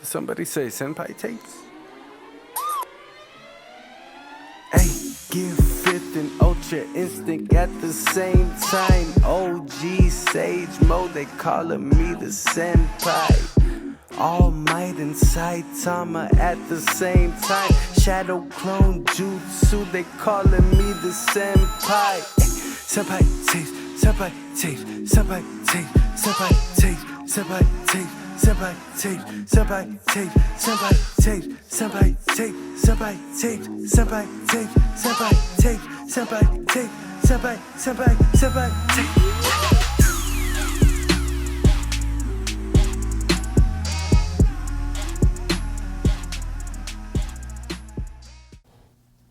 Somebody say Senpai tapes? Hey, give fifth and ultra instinct at the same time. OG Sage Mode, they calling me the Senpai. All Might and Saitama at the same time. Shadow Clone Jutsu, they calling me the Senpai. Senpai tapes, Senpai tapes, Senpai tapes, Senpai tapes, Senpai tapes. Senpai tape, senpai tape, senpai tape, senpai tape, senpai tape, senpai tape, senpai tape, senpai tape, senpai tape.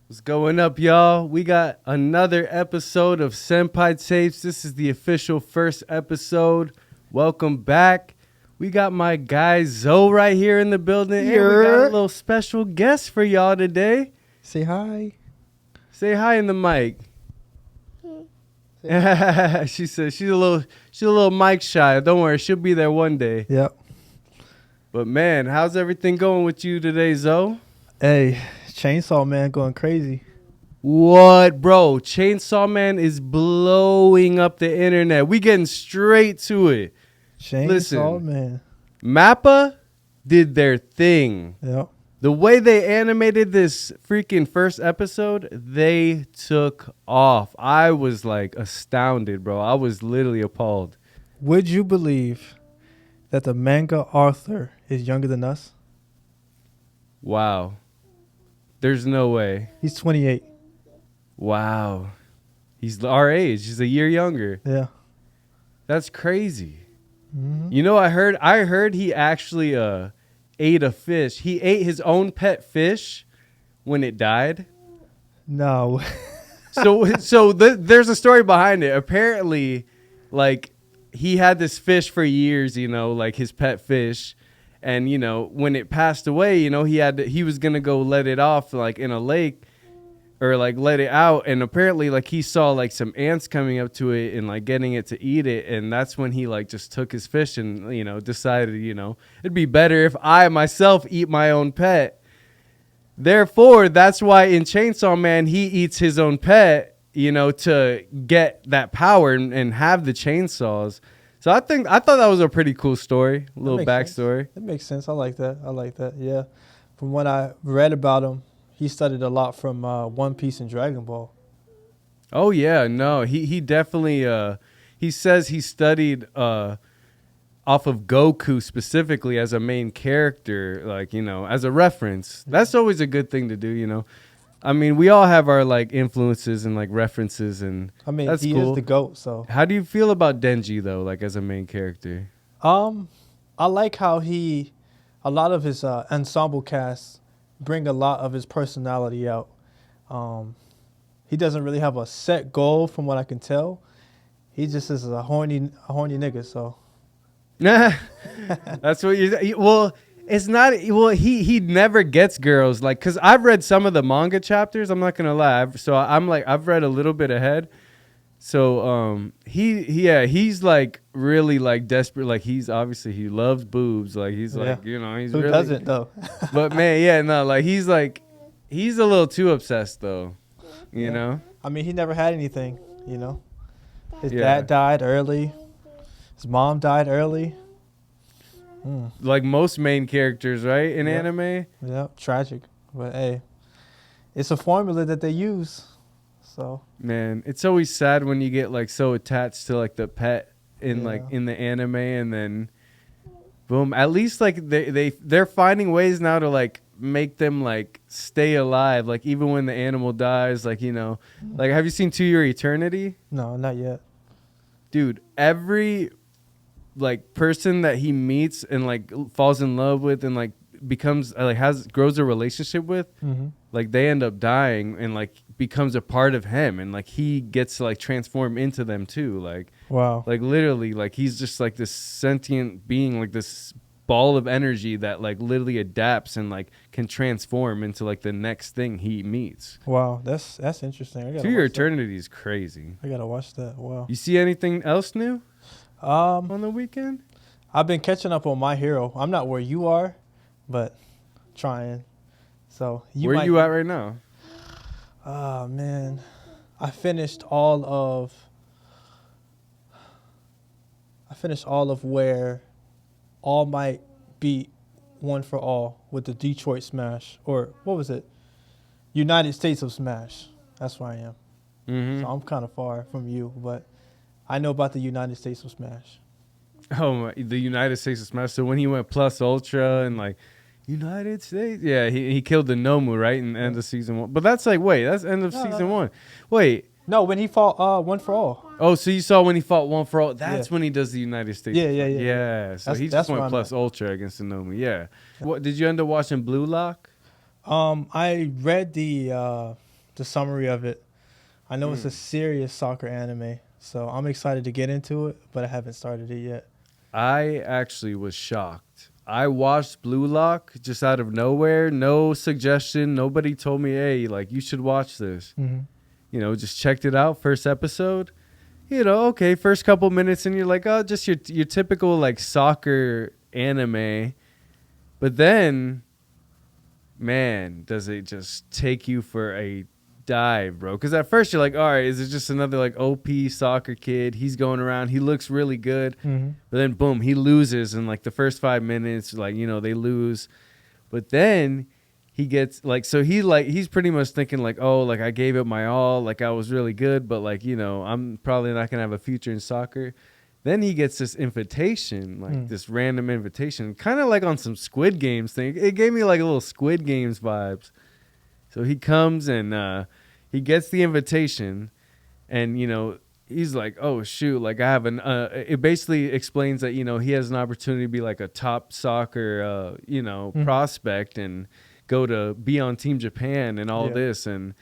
What's going up, y'all? We got another episode of Senpai Tapes. This is the official first episode. Welcome back. We got my guy Zoe right here in the building. And we got a little special guest for y'all today. Say hi. Say hi in the mic. She says she's a little mic shy. Don't worry, she'll be there one day. Yep. But man, how's everything going with you today, Zoe? Hey, Chainsaw Man going crazy. What, bro? Chainsaw Man is blowing up the internet. We getting straight to it. Chainsaw Man. Mappa did their thing. Yep. The way they animated this freaking first episode, they took off. I was like astounded, bro. I was literally appalled. Would you believe that the manga author is younger than us? Wow. There's no way. He's 28. Wow. He's our age. He's a year younger. Yeah. That's crazy. Mm-hmm. You know, I heard he actually ate a fish. He ate his own pet fish when it died. No. There's a story behind it. Apparently, like, he had this fish for years, you know, like his pet fish. And, you know, when it passed away, you know, he was going to go let it off, like, in a lake or, like, let it out. And apparently, like, he saw, like, some ants coming up to it and, like, getting it to eat it. And that's when he, like, just took his fish and, you know, decided, you know, it'd be better if I myself eat my own pet. Therefore, that's why in Chainsaw Man, he eats his own pet, you know, to get that power and have the chainsaws. So I thought that was a pretty cool story, a little backstory. That makes sense. I like that. Yeah. From what I read about him, he studied a lot from One Piece and Dragon Ball. Oh yeah, no, he definitely he says he studied off of Goku specifically as a main character, like, you know, as a reference. That's always a good thing to do, you know. I mean, we all have our like influences and like references, and I mean, that's he cool. is the GOAT. So How do you feel about Denji though, like as a main character? I like how a lot of his ensemble casts bring a lot of his personality out. He doesn't really have a set goal from what I can tell. He just is a horny nigga. So That's what you. Well, it's not. Well, he never gets girls, like, cause I've read some of the manga chapters. I'm not gonna lie. I've read a little bit ahead. So he's like really like desperate. Like he loves boobs. Like he's like, you know, he's who really, doesn't though? But man, yeah, no, like he's a little too obsessed though. You know. I mean, he never had anything. You know, his dad died early. His mom died early. Like most main characters, right, in anime. Yeah, tragic. But hey, it's a formula that they use. So man, it's always sad when you get like so attached to like the pet in like in the anime, and then boom. At least like they're finding ways now to like make them like stay alive, like even when the animal dies. Like, you know, like, have you seen To Your Eternity? no, not yet. Dude, every like person that he meets and like falls in love with and like becomes like grows a relationship with, like they end up dying and like becomes a part of him, and like he gets to like transform into them too. Like, Wow. like literally, like he's just like this sentient being, like this ball of energy that like literally adapts and like can transform into like the next thing he meets. Wow, that's interesting. To Your Eternity is crazy. I gotta watch that. Wow. You see anything else new on the weekend? I've been catching up on My Hero. I'm not where you are, but trying. So Where are you at right now? Oh man, I finished all of. I finished all of where All Might beat One for All with the Detroit Smash, or what was it? United States of Smash. That's where I am. Mm-hmm. So I'm kind of far from you, but I know about the United States of Smash. Oh, the United States of Smash. So when he went Plus Ultra and like United States, yeah, he killed the Nomu right in the end of season 1. But that's like that's end of season 1. Wait. No, when he fought One for All. Oh, so you saw when he fought One for All? That's Yeah. when he does the United States. Yeah. So he That's just went where I'm Plus at. Ultra against the Nomu. Yeah. What did you end up watching? Blue Lock? I read the summary of it. I know it's a serious soccer anime, so I'm excited to get into it, but I haven't started it yet. I actually was shocked. I watched Blue Lock just out of nowhere. No suggestion. Nobody told me, hey, like, you should watch this. Mm-hmm. You know, just checked it out. First episode. You know, okay, first couple minutes, and you're like, oh, just your typical, like, soccer anime. But then, man, does it just take you for a dive, bro. Because at first you're like, all right, is it just another like OP soccer kid? He's going around, he looks really good. Mm-hmm. But then boom, he loses in like the first 5 minutes. Like, you know, they lose. But then he gets like, so he's pretty much thinking like, oh, like I gave it my all, like I was really good, but like, you know, I'm probably not gonna have a future in soccer. Then he gets this invitation, like this random invitation, kind of like on some Squid Games thing. It gave me like a little Squid Games vibes. So he comes and he gets the invitation, and you know he's like, "Oh shoot!" Like I have an. It basically explains that you know he has an opportunity to be like a top soccer, prospect and be on Team Japan and all this, and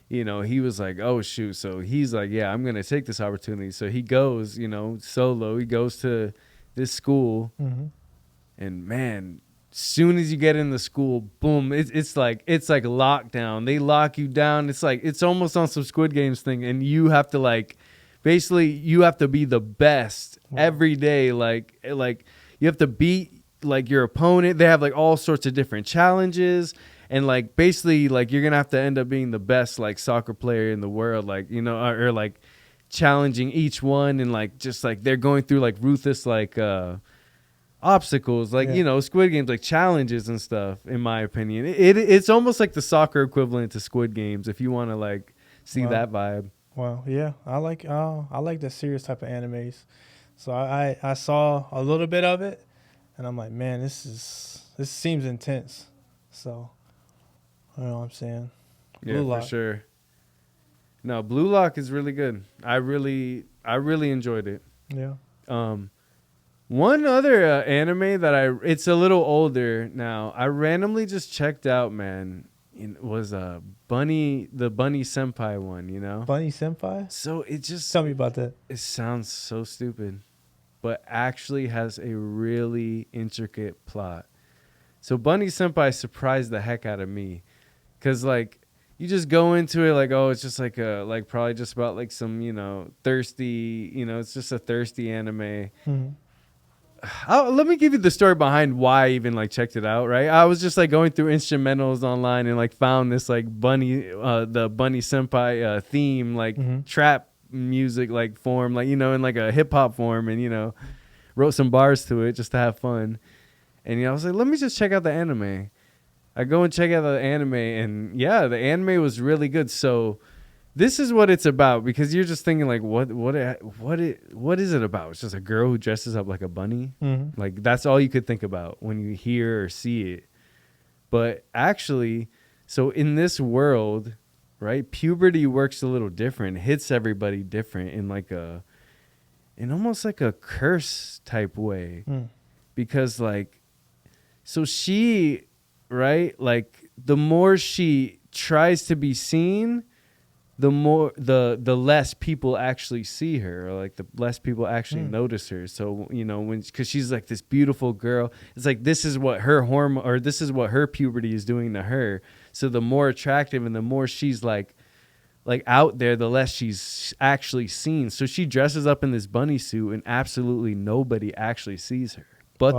you know he was like, "Oh shoot!" So he's like, "Yeah, I'm gonna take this opportunity." So he goes, you know, solo. He goes to this school, and man. Soon as you get in the school, boom, it's like lockdown. They lock you down. It's almost on some Squid Games thing, and you have to like basically you have to be the best every day. Like you have to beat like your opponent. They have like all sorts of different challenges, and like basically like you're gonna have to end up being the best like soccer player in the world. Like, you know, or like challenging each one, and like just like they're going through like ruthless like obstacles, like you know, Squid Games, like challenges and stuff. In my opinion, it's almost like the soccer equivalent to Squid Games, if you want to like see that vibe. Well, yeah, I like the serious type of animes. So I saw a little bit of it, and I'm like, man, this seems intense. So, you know what I'm saying? Blue Lock. For sure. No, Blue Lock is really good. I really enjoyed it. Yeah. One other anime that it's a little older now. I randomly just checked out, man. It was the Bunny Senpai one, you know? Bunny Senpai? So it just... Tell me about that. It sounds so stupid, but actually has a really intricate plot. So Bunny Senpai surprised the heck out of me. Because, like, you just go into it like, oh, it's just like probably just about like some, you know, thirsty, you know, it's just a thirsty anime. Let me give you the story behind why I even like checked it out, right? I was just like going through instrumentals online and like found this like the Bunny Senpai theme, like trap music like form, like, you know, in like a hip hop form, and, you know, wrote some bars to it just to have fun. And, you know, I was like, let me just check out the anime. I go and check out the anime, and yeah, the anime was really good. So this is what it's about, because you're just thinking like, what is it about? It's just a girl who dresses up like a bunny. Like that's all you could think about when you hear or see it. But actually, so in this world, right, puberty works a little different, hits everybody different in almost like a curse type way, because like, so she, right, like the more she tries to be seen, the more the less people actually see her, or like the less people actually notice her. So, you know, because she's like this beautiful girl, it's like this is what her hormone, or this is what her puberty is doing to her. So the more attractive and the more she's like out there, the less she's actually seen. So she dresses up in this bunny suit and absolutely nobody actually sees her. but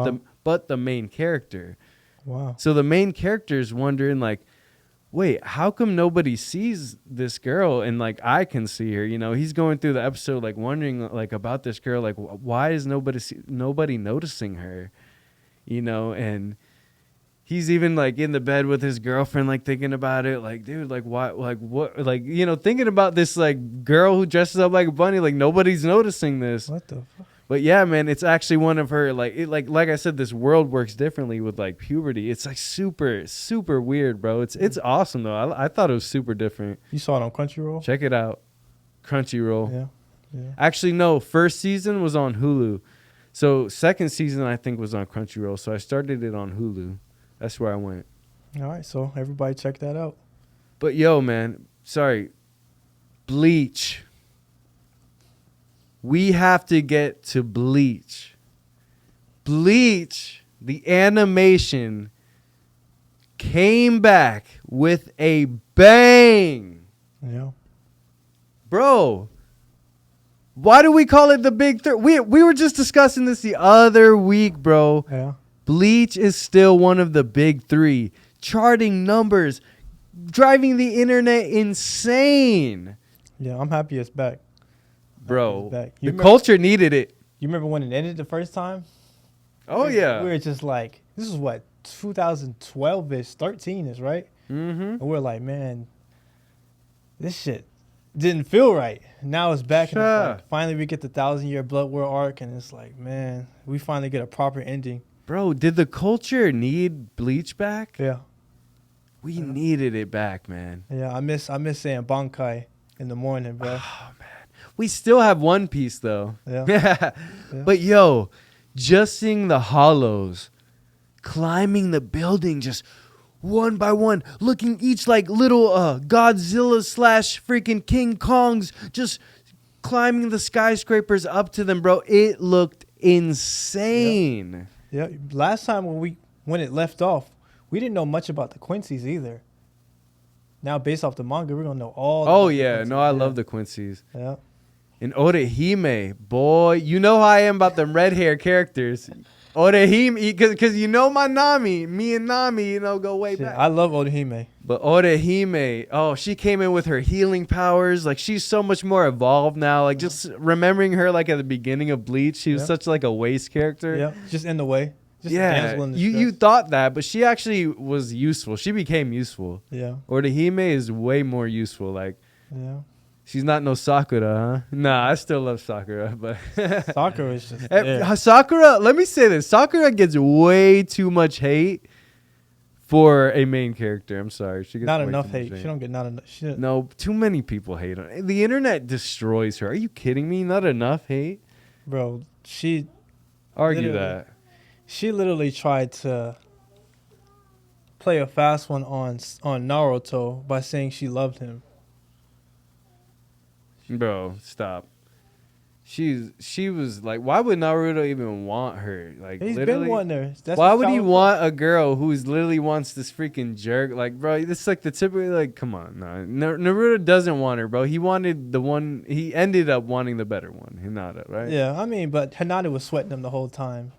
Wow. the main character. Wow. So the main character is wondering like, wait, how come nobody sees this girl and like I can see her? You know, he's going through the episode like wondering like about this girl, like why is nobody noticing her? You know, and he's even like in the bed with his girlfriend, like thinking about it, like, dude, like why, like what, like, you know, thinking about this like girl who dresses up like a bunny, like nobody's noticing this. What the fuck? But yeah, man, it's actually one of her like like I said, this world works differently with like puberty. It's like super weird, bro. It's awesome though. I thought it was super different. You saw it on Crunchyroll? Check it out, Crunchyroll. Yeah. Yeah. Actually, no, first season was on Hulu, so second season I think was on Crunchyroll. So I started it on Hulu. That's where I went. All right, so everybody check that out. But yo, man, sorry, Bleach. We have to get to Bleach. Bleach, the animation, came back with a bang. Yeah. Bro, why do we call it the big three? We were just discussing this the other week, bro. Yeah. Bleach is still one of the big three. Charting numbers, driving the internet insane. Yeah, I'm happy it's back. Bro, Back. the culture needed it. You remember when it ended the first time? Oh, yeah. We were just like, this is what, 2012-ish, 13-ish, right? Mm-hmm. And we're like, man, this shit didn't feel right. Now it's back. And it's Sure. like, finally we get the 1,000-year Blood War arc, and it's like, man, we finally get a proper ending. Bro, did the culture need Bleach back? Yeah. We needed it back, man. Yeah, I miss saying Bankai in the morning, bro. Oh, man. We still have One Piece, though. Yeah. But, yo, just seeing the hollows climbing the building just one by one, looking each like little Godzilla / freaking King Kongs, just climbing the skyscrapers up to them, bro. It looked insane. Yeah. Last time when it left off, we didn't know much about the Quincy's either. Now, based off the manga, we're gonna know all. Oh, about the yeah. Quincy's. No, I love the Quincy's. Yeah. And Orihime, boy, you know how I am about them red hair characters. Orihime, because you know my Nami, me and Nami, you know, go way Shit, back. I love Orihime. But Orihime, oh, she came in with her healing powers. Like, she's so much more evolved now. Like, just remembering her, like, at the beginning of Bleach, she was Yeah. such, like, a waste character. Yeah, just in the way. Just a Yeah, damsel in you distress. thought that, but she actually was useful. She became useful. Yeah, Orihime is way more useful. Like, yeah. she's not no Sakura, huh? Nah, I still love Sakura, but Soccer is just Eh, there. Sakura, let me say this. Sakura gets way too much hate for a main character. I'm sorry. She gets Not way enough too much hate. She don't get not enough. Shit. No, too many people hate her. The internet destroys her. Are you kidding me? Not enough hate? Bro, she Argue Literally. that. literally tried to play a fast one on Naruto by saying she loved him. Bro, stop. She was like, why would Naruto even want her? Like, He's literally, been wanting her. That's why his would he childhood. want a girl who's literally wants this freaking jerk? Like, bro, this is like the typical, like, come on. No. Naruto doesn't want her, bro. He wanted the one, he ended up wanting the better one, Hinata, right? Yeah, I mean, but Hinata was sweating him the whole time.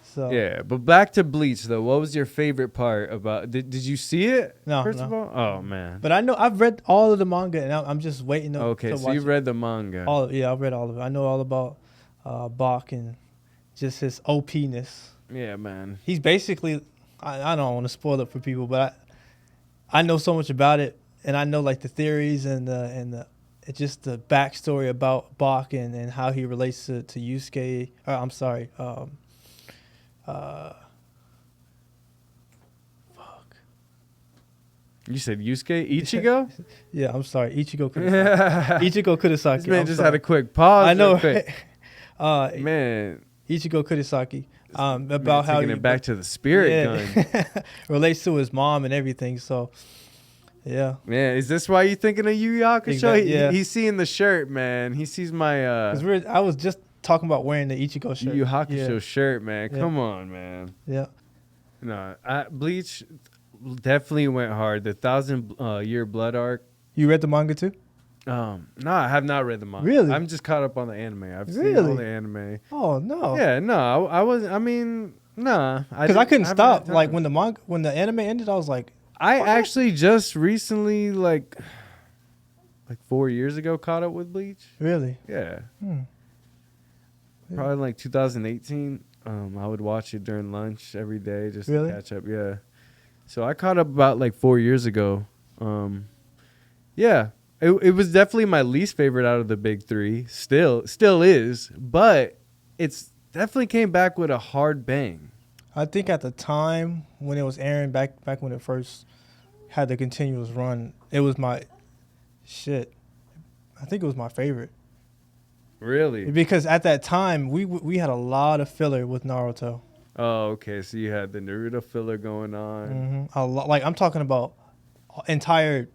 So Yeah, but back to Bleach, though. What was your favorite part about, did you see it? No, First no. of all? Oh, man. But I know I've read all of the manga, and I'm just waiting to Okay, to so watch you read the manga. Yeah, I've read all of it. I know all about Bach and just his OP-ness. Yeah, man. He's basically, I don't want to spoil it for people, but I know so much about it, and I know like the theories and it's just the backstory about Bach and how he relates to Yusuke. I'm sorry. You said Yusuke? Ichigo? Yeah, I'm sorry. Ichigo Kurosaki. Ichigo Kurosaki. This man I'm just sorry. had a quick pause. I know. real quick. Man, Ichigo Kurosaki. man, About how taking he it back to the spirit gun. relates to his mom and everything. So, yeah. Man, is this why you thinking of Yu Yu Hakusho? Exactly, yeah. He's seeing the shirt, man. He sees my 'Cause I was just talking about wearing the Ichigo shirt. Yu Yu Hakusho Yeah. shirt, man. Yeah. Come on, man. Yeah. No, Bleach definitely went hard. The 1,000 year blood arc. You read the manga too? No, I have not read the manga. Really? I'm just caught up on the anime. I've seen all Really? the anime. Oh no. Yeah, no, I was. I mean, nah, Because I couldn't haven't stop. had Like time. when the anime ended, I was like, I what? actually just recently, like 4 years ago, caught up with Bleach. Really? Yeah, Hmm. probably like 2018. I would watch it during lunch every day just Really? to catch up. Yeah, so I caught up about like 4 years ago. Yeah, it was definitely my least favorite out of the big three. Still is, but it's definitely came back with a hard bang. I think at the time when it was airing back when it first had the continuous run, it was my shit. I think it was my favorite Really? because at that time we had a lot of filler with Naruto. Oh, okay. So you had the Naruto filler going on. A lot, like I'm talking about entire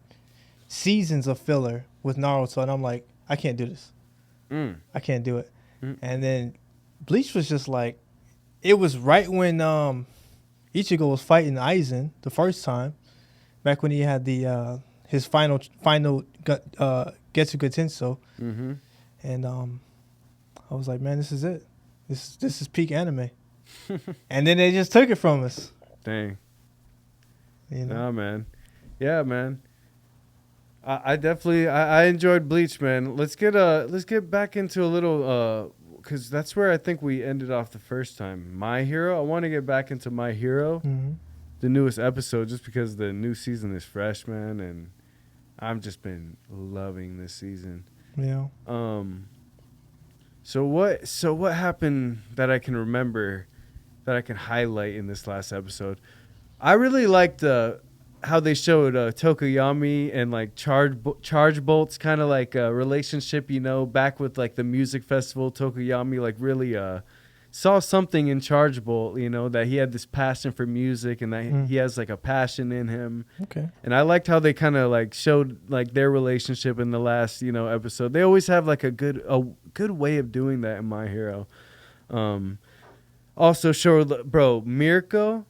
seasons of filler with Naruto, and I'm like, I can't do this. I can't do it. And then Bleach was just like, it was right when Ichigo was fighting Aizen the first time, back when he had the his final Getsuga Tensou, and I was like, man, this is it. This is peak anime. And then they just took it from us. Dang. You know? Nah, man. Yeah, man. I definitely I enjoyed Bleach, man. Let's get back into a little because that's where I think we ended off the first time. My Hero. I want to get back into My Hero, the newest episode, just because the new season is fresh, man, and I've just been loving this season. Yeah. So what happened that I can remember that I can highlight in this last episode? I really liked how they showed Tokoyami and like Charge Bolt's kind of like a relationship, back with like the music festival. Tokoyami like really saw something in Charge Bolt, that he had this passion for music and that he has like a passion in him. Okay. And I liked how they kind of like showed like their relationship in the last, episode. They always have like a good way of doing that in My Hero. Also showed, bro, Mirko,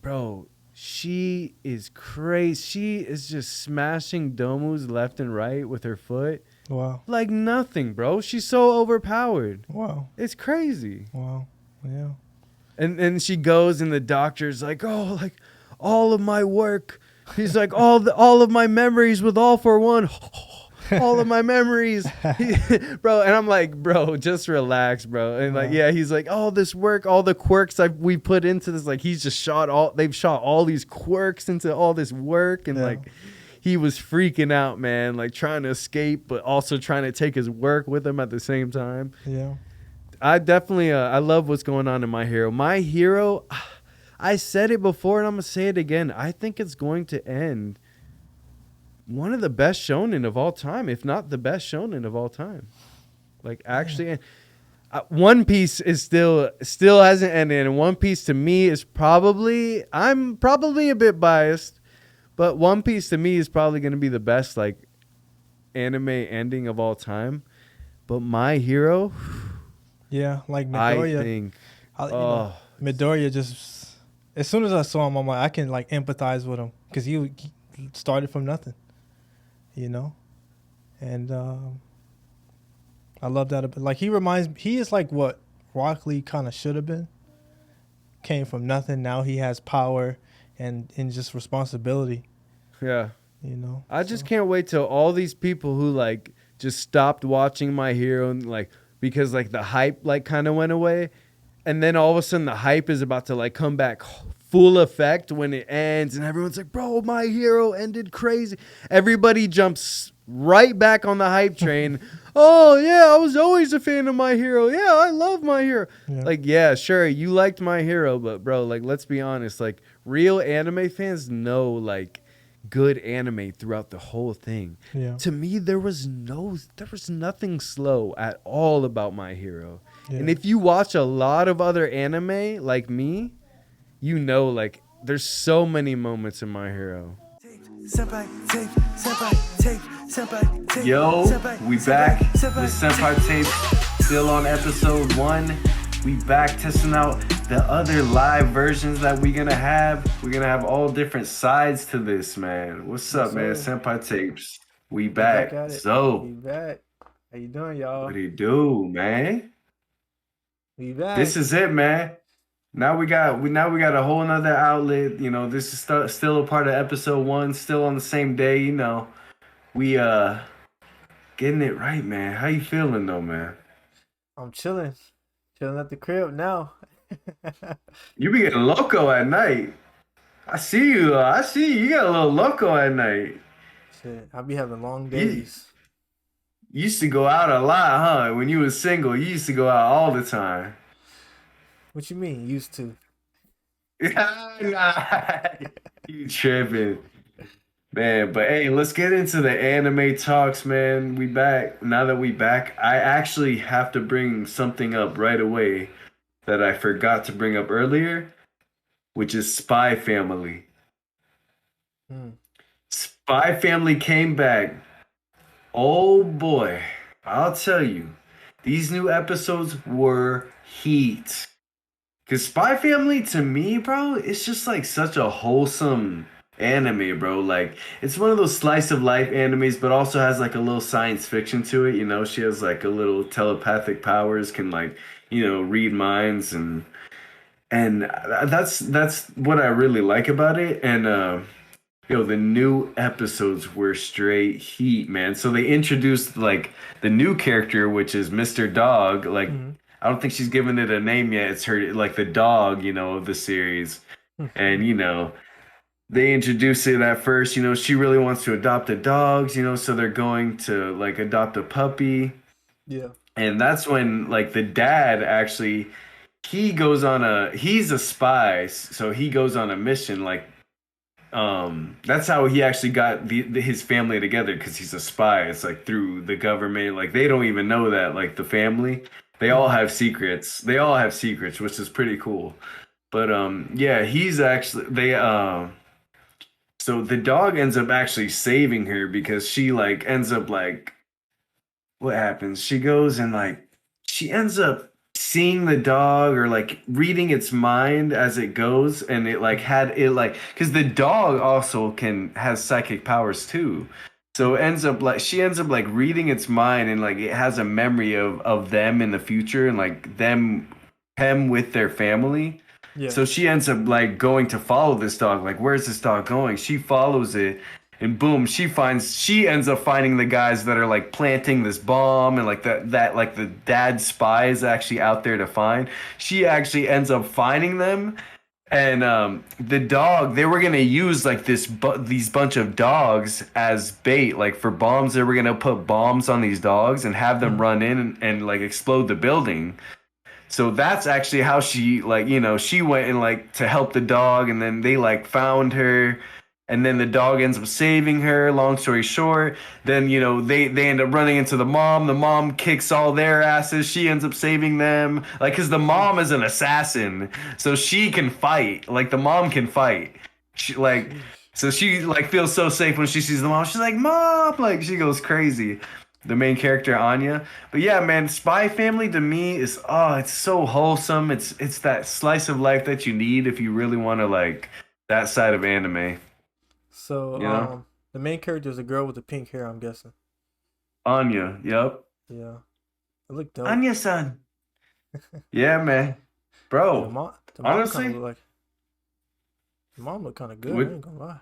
bro, she is crazy. She is just smashing domus left and right with her foot. Wow. Like nothing, bro. She's so overpowered. Wow. It's crazy. Wow. Yeah. And she goes and the doctor's like, oh, like all of my work. He's like, all of my memories with All for One. All of my memories. Bro, and I'm like, bro, just relax, bro. And like, yeah, he's like, all this work, all the quirks we put into this, like he's just they've shot all these quirks into all this work. And like, he was freaking out, man, like trying to escape, but also trying to take his work with him at the same time. Yeah. I definitely, I love what's going on in My Hero. My Hero, I said it before and I'm going to say it again. I think it's going to end one of the best shonen of all time, if not the best shonen of all time. Like actually, One Piece is still hasn't ended. And One Piece to me is I'm probably a bit biased, but One Piece to me is probably going to be the best like anime ending of all time. But My Hero, yeah, like Midoriya. I think, Midoriya just, as soon as I saw him, I'm like, I can like empathize with him because he started from nothing, and I love that. Like he is like what Rock Lee kind of should have been. Came from nothing, now he has power and just responsibility. yeah. I So. just can't wait till all these people who like just stopped watching My Hero and like because like the hype like kind of went away, and then all of a sudden the hype is about to like come back full effect when it ends, and everyone's like, bro, My Hero ended crazy. Everybody jumps right back on the hype train. Oh yeah, I was always a fan of My Hero. Yeah, I love My Hero. Yeah. Like, yeah, sure, you liked My Hero, but bro, like, let's be honest, like real anime fans know like good anime throughout the whole thing. Yeah. To me, there was nothing slow at all about My Hero. Yeah. And if you watch a lot of other anime like me, like there's so many moments in My Hero. Senpai tape, senpai tape, senpai tape. Yo, senpai, we senpai, back senpai, with Senpai Tape, still on episode 1. We back testing out the other live versions that we're gonna have. We're gonna have all different sides to this, man. What's up, man? Senpai Tapes. We We back back. at it. We So, back. How you doing, what y'all? do you do, man? We This back. is it, man. Now we got a whole nother outlet. This is still a part of episode one, still on the same day. We getting it right, man. How you feeling though, man? I'm chilling. Chilling at the crib now. You be getting loco at night. I see you. I see you. You got a little loco at night. Shit, I be having long You days. used to go out a lot, huh? When you was single, you used to go out all the time. What you mean, used to? Nah, you tripping, man. But hey, let's get into the anime talks, man. We back. Now that we back, I actually have to bring something up right away that I forgot to bring up earlier, which is Spy Family. Hmm. Spy Family came back. Oh boy, I'll tell you, these new episodes were heat. Cause Spy Family to me, bro, it's just like such a wholesome anime, bro. Like it's one of those slice of life animes, but also has like a little science fiction to it. She has like a little telepathic powers, can like read minds, and that's what I really like about it. And the new episodes were straight heat, man. So they introduced like the new character, which is Mr. Dog. Like Hmm. I don't think she's given it a name yet. It's her like the dog, of the series. And they introduce it at first, she really wants to adopt a dog, so they're going to like adopt a puppy. Yeah. And that's when like the dad actually he's a spy, so he goes on a mission like that's how he actually got his family together because he's a spy. It's like through the government. Like they don't even know that. Like the family, they all Hmm. have secrets. They all have secrets, which is pretty cool. But yeah, he's actually they so the dog ends up actually saving her because she like ends up like what happens? She goes and like she ends up seeing the dog or like reading its mind as it goes, and it like had it like because the dog also can has psychic powers too. So it ends up like she ends up like reading its mind, and like it has a memory of them in the future, and like them with their family. Yeah. So she ends up like going to follow this dog. Like, where's this dog going? She follows it, and boom, she ends up finding the guys that are like planting this bomb, and like that like the dad spy is actually out there to find. She actually ends up finding them, and the dog they were gonna use like these bunch of dogs as bait, like for bombs. They were gonna put bombs on these dogs and have them Hmm. run in and like explode the building. So that's actually how she like, she went and like to help the dog, and then they like found her, and then the dog ends up saving her. Long story short, then they end up running into the mom. The mom kicks all their asses. She ends up saving them. Like cuz the mom is an assassin. So she can fight. Like the mom can fight. She like Sheesh. so she like feels so safe when she sees the mom. She's like, "Mom!" Like she goes crazy. The main character Anya. But yeah, man, Spy Family to me is it's so wholesome. It's that slice of life that you need if you really want to like that side of anime. So, You know, the main character is a girl with the pink hair, I'm guessing. Anya. Yep, Yeah. It looked dope. Anya-san. Yeah, man, Yeah, the bro. mom the mom kind of Honestly, look like the mom looked kind of good, I what? ain't gonna lie.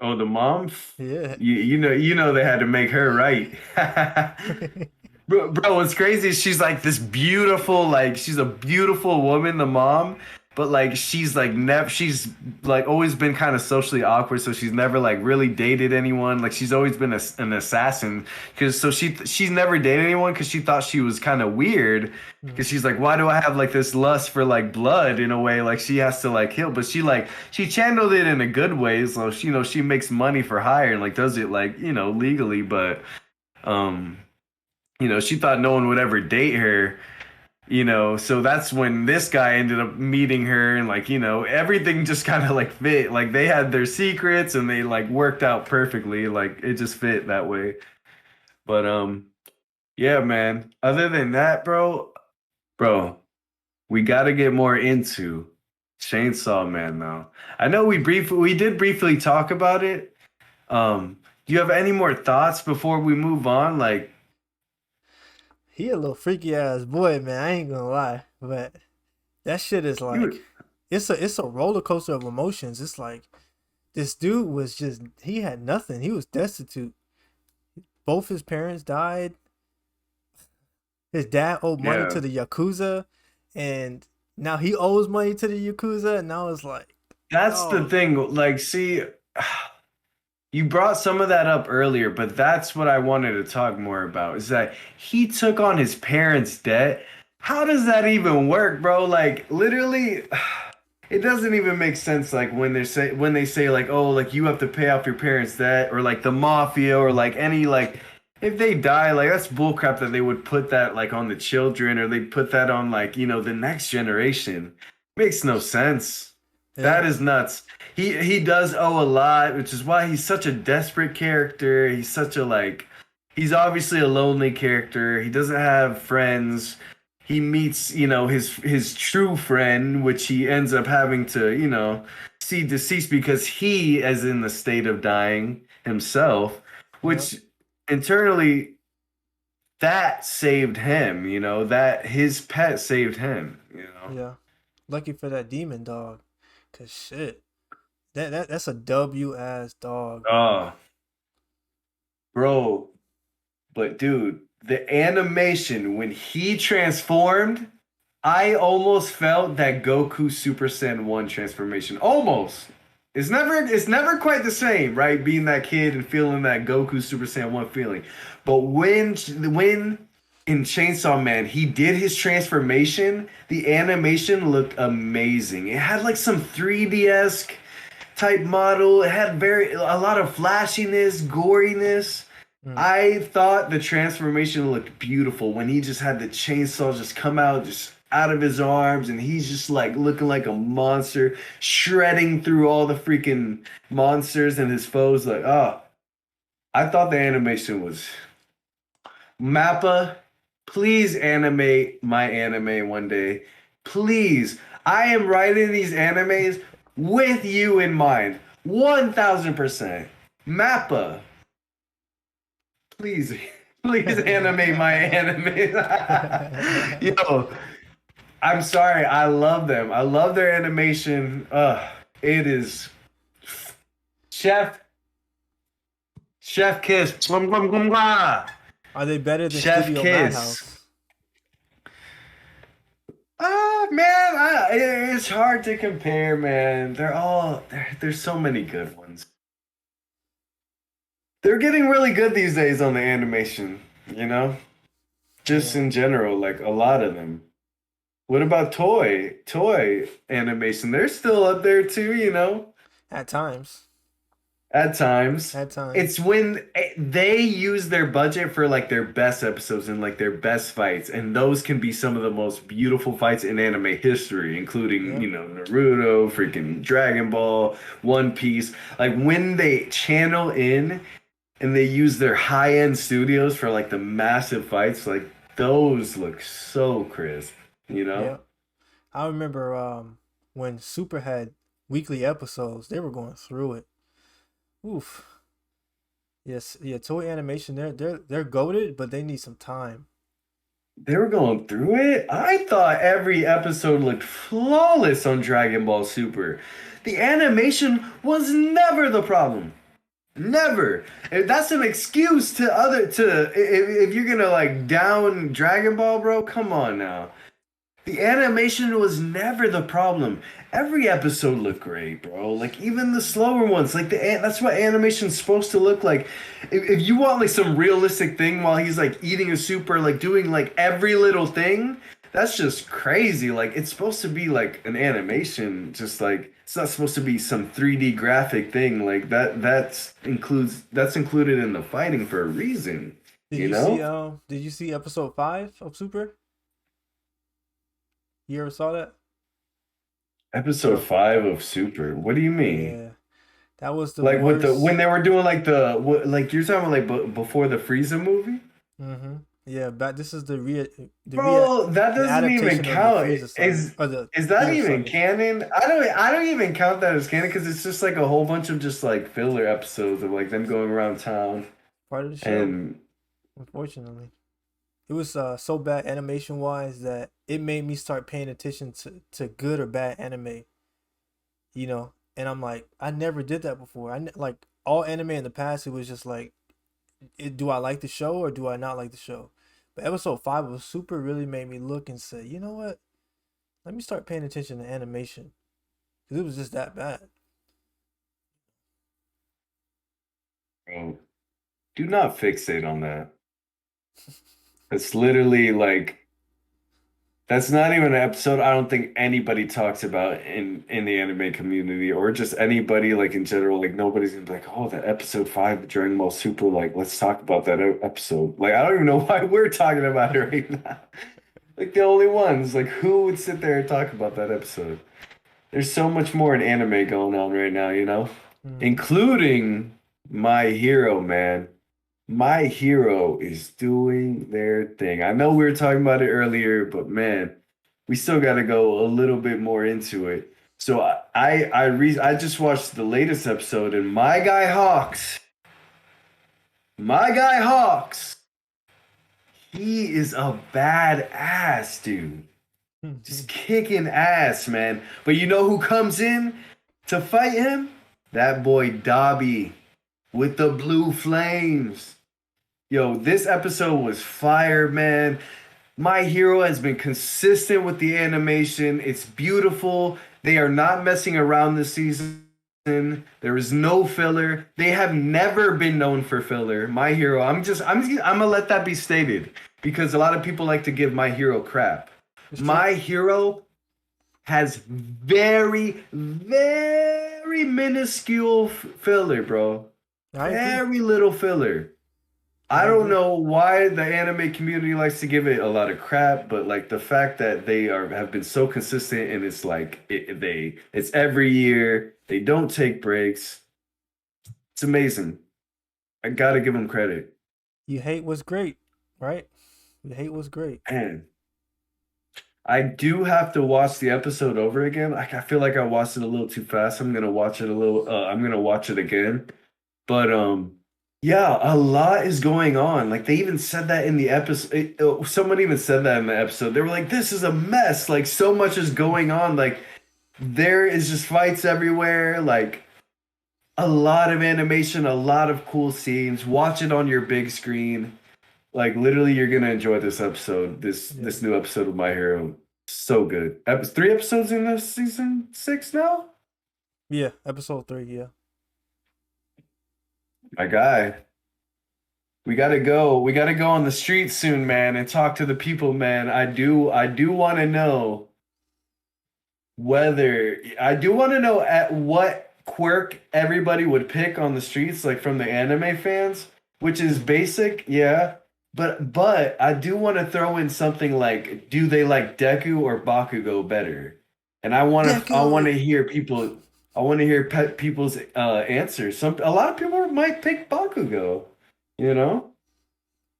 Oh, the mom. Yeah. You know they had to make her right. Bro, what's crazy is she's like this beautiful, like she's a beautiful woman, the mom, but like she's like always been kind of socially awkward, so she's never like really dated anyone. Like she's always been an assassin, because so she's never dated anyone because she thought she was kind of weird, Hmm. because she's like, why do I have like this lust for like blood in a way, like she has to like kill, but she channeled it in a good way, so she makes money for hire and like does it like legally, but um she thought no one would ever date her, so that's when this guy ended up meeting her, and like, everything just kind of like fit. Like they had their secrets and they like worked out perfectly. Like it just fit that way. But yeah, man. Other than that, bro, we got to get more into Chainsaw Man though. I know we did briefly talk about it. Um Do you have any more thoughts before we move on? Like, He a little freaky ass boy, man. I ain't gonna lie, but that shit is like, you, it's a roller coaster of emotions. It's like this dude was just, he had nothing. He was destitute. Both his parents died. His dad owed money yeah. to the Yakuza, and now he owes money to the Yakuza, and now it's like, That's the dog. thing. Like, see, you brought some of that up earlier, but that's what I wanted to talk more about is that he took on his parents' debt. How does that even work, bro? Like, literally, it doesn't even make sense. Like when they say like, oh, like you have to pay off your parents' debt, or like the mafia, or like any like if they die, like that's bullcrap that they would put that like on the children, or they put that on like the next generation. Makes no sense. Yeah, That is nuts. He does owe a lot, which is why he's such a desperate character. He's such a like he's obviously a lonely character. He doesn't have friends. He meets, his true friend, which he ends up having to, see deceased because he is in the state of dying himself, yeah, which internally that saved him, that his pet saved him. yeah. Lucky for that demon dog, cause shit, that's a W ass dog. Oh, bro. But dude, the animation when he transformed, I almost felt that Goku Super Saiyan 1 transformation. Almost. It's never quite the same, right? Being that kid and feeling that Goku Super Saiyan 1 feeling. But when in Chainsaw Man he did his transformation, the animation looked amazing. It had like some 3D-esque type model. It had a lot of flashiness, goriness. Mm. I thought the transformation looked beautiful when he just had the chainsaw just come out just out of his arms and he's just like looking like a monster, shredding through all the freaking monsters and his foes. Like, oh, I thought the animation was Mappa. Please animate my anime one day. Please. I am writing these animes with you in mind. 1000%. Mappa. Please, please animate my anime. Yo, I'm sorry. I love them. I love their animation. It is Chef Kiss. Mwah, mwah, mwah, mwah. Are they better than Chef Studio Kiss. Madhouse? Man, it's hard to compare, man. There's so many good ones. They're getting really good these days on the animation, Just Yeah. in general, like a lot of them. What about toy animation? They're still up there too, At times. at times. At times. It's when they use their budget for like their best episodes and like their best fights, and those can be some of the most beautiful fights in anime history, including, Yeah. Naruto, freaking Dragon Ball, One Piece. Like when they channel in and they use their high-end studios for like the massive fights, like those look so crisp, Yeah. I remember when Super had weekly episodes, they were going through it. Oof. Yes, yeah, toy animation, they're goated, but they need some time. They were going through it. I thought every episode looked flawless on Dragon Ball Super. The animation was never the problem. Never. That's an excuse if you're gonna like down Dragon Ball, bro. Come on now. The animation was never the problem. Every episode looked great, bro. Like even the slower ones, like that's what animation's supposed to look like. If you want like some realistic thing while he's like eating a soup or like doing like every little thing, that's just crazy. Like it's supposed to be like an animation, just like it's not supposed to be some 3D graphic thing. Like that's included in the fighting for a reason. Did you see episode 5 of Super? You ever saw that? Episode 5 of Super. What do you mean? Yeah. That was the Like with worst. when they were doing like like you're talking about like before the Frieza movie? Mm-hmm. Yeah, but this is Bro, that the doesn't even adaptation of the count. Frieza saga Is or the is that Freezer even saga. canon? I don't even count that as canon because it's just like a whole bunch of just like filler episodes of like them going around town Part of the show, and unfortunately. It was so bad animation wise that it made me start paying attention to good or bad anime, you know. And I'm like, I never did that before. Like all anime in the past, it was just like, do I like the show or do I not like the show? But episode 5 was super really made me look and say, you know what? Let me start paying attention to animation because it was just that bad. bro, do not fixate on that. It's literally like that's not even an episode I don't think anybody talks about in the anime community or just anybody like in general. Like nobody's gonna be like, oh, that episode 5 of Dragon Ball Super, like let's talk about that episode. Like I don't even know why we're talking about it right now. Like the only ones. Like who would sit there and talk about that episode? There's so much more in anime going on right now, you know? Mm-hmm. Including My Hero, man. My Hero is doing their thing. I know we were talking about it earlier, but man, we still got to go a little bit more into it. So I just watched the latest episode, and my guy Hawks, he is a badass dude, just kicking ass, man. But you know who comes in to fight him? That boy Dobby with the blue flames. Yo, this episode was fire, man. My Hero has been consistent with the animation. It's beautiful. They are not messing around this season. There is no filler. They have never been known for filler. My Hero, I'm gonna let that be stated because a lot of people like to give My Hero crap. It's true. My Hero has very, very minuscule filler, bro. I agree. Very little filler. I I don't agree. know why the anime community likes to give it a lot of crap, but like the fact that they are have been so consistent and it's like it's every year, they don't take breaks. It's amazing. I gotta give them credit. You hate what's great, right? You hate what's great. And I do have to watch the episode over again. I feel like I watched it a little too fast. I'm gonna watch it again. But yeah, a lot is going on. Like they even said that in the episode. Someone even said that in the episode. They were like, "This is a mess. Like so much is going on. Like there is just fights everywhere. Like a lot of animation, a lot of cool scenes. Watch it on your big screen. Like literally, you're gonna enjoy this episode. Yeah. This new episode of My Hero. So good. 3 episodes in this season 6 now. Yeah, episode 3, yeah. My guy. We gotta go. We gotta go on the streets soon, man, and talk to the people, man. I do want to know I do want to know at what quirk everybody would pick on the streets, like from the anime fans, which is basic, yeah. But I do want to throw in something like, do they like Deku or Bakugo better? And I want to Deku. hear people. I want to hear people's answers. A lot of people might pick Bakugo. You know,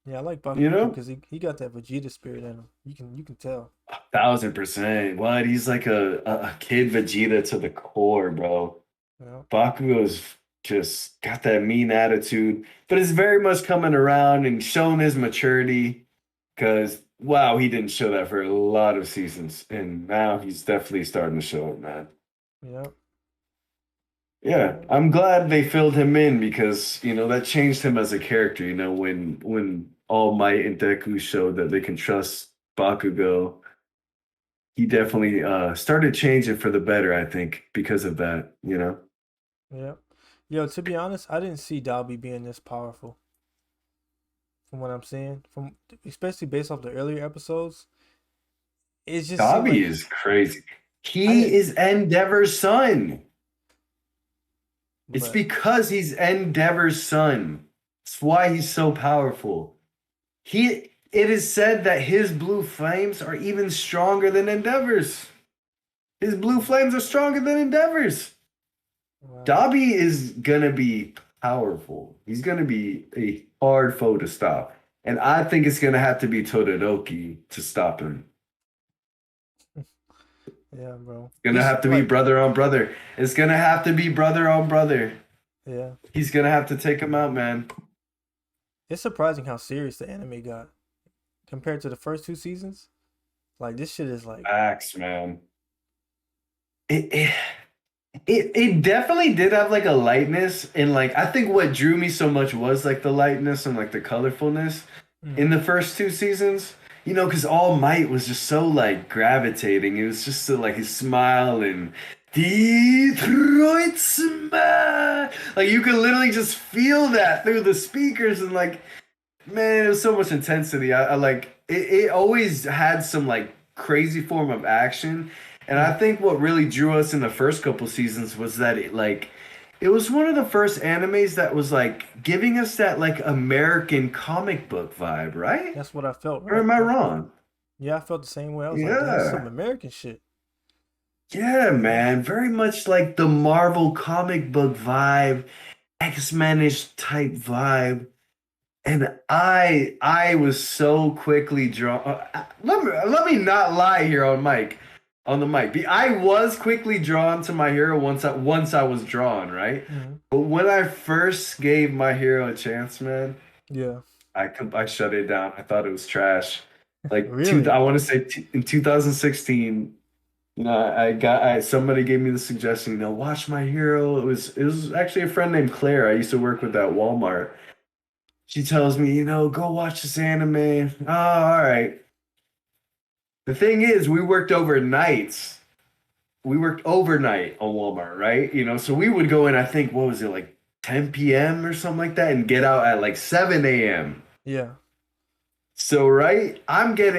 Yeah, I like you Bakugo know, because he got that Vegeta spirit in him. You can tell. 1000%. What? He's like a kid Vegeta to the core, bro. Yeah. Bakugo's just got that mean attitude, but it's very much coming around and showing his maturity. Because wow, he didn't show that for a lot of seasons, and now he's definitely starting to show it, man. Yeah. Yeah, I'm glad they filled him in because that changed him as a character. When All Might and Deku showed that they can trust Bakugo, he definitely started changing for the better. I think because of that. Yeah. Yo, to be honest, I didn't see Dobby being this powerful from what I'm seeing. From especially based off the earlier episodes. It just seemed Dobby like is crazy. I He didn't is Endeavor's son. It's but because he's Endeavor's son. That's why he's so powerful. It is said that his blue flames are even stronger than Endeavor's. His blue flames are stronger than Endeavor's. wow. Dobby is gonna be powerful. He's gonna be a hard foe to stop. And I think it's gonna have to be Todoroki to stop him. Yeah, bro. It's gonna have to be brother on brother. It's gonna have to be brother on brother. Yeah. He's gonna have to take him out, man. It's surprising how serious the anime got compared to the first 2 seasons. Like this shit is like, Facts, man. It, it definitely did have like a lightness, and like I think what drew me so much was like the lightness and like the colorfulness in the first 2 seasons. You know, because All Might was just so like gravitating. It was just so like his smile and Detroit smile. Like you could literally just feel that through the speakers, and like, man, it was so much intensity. I like it. It always had some like crazy form of action, and I think what really drew us in the first couple seasons was that it was one of the first animes that was like giving us that like American comic book vibe, right? that's what I felt. Or am I wrong? Yeah, I felt the same way. I was like, that's some Yeah. American shit. Yeah, man. Very much like the Marvel comic book vibe, X-Men-ish type vibe. And I was so quickly drawn. Let me not lie here on the mic. I was quickly drawn to My Hero once I was drawn, right? But when I first gave My Hero a chance, man, Yeah. I shut it down. I thought it was trash. Like Really? I want to say in 2016, you know, somebody gave me the suggestion, watch My Hero. It was actually a friend named Claire. I used to work with at Walmart. She tells me, go watch this anime. Oh, all right. The thing is, we worked overnights. We worked overnight on Walmart, right? So we would go in, I think, what was it, like 10 p.m. or something like that, and get out at like 7 a.m. Yeah. So, right, I get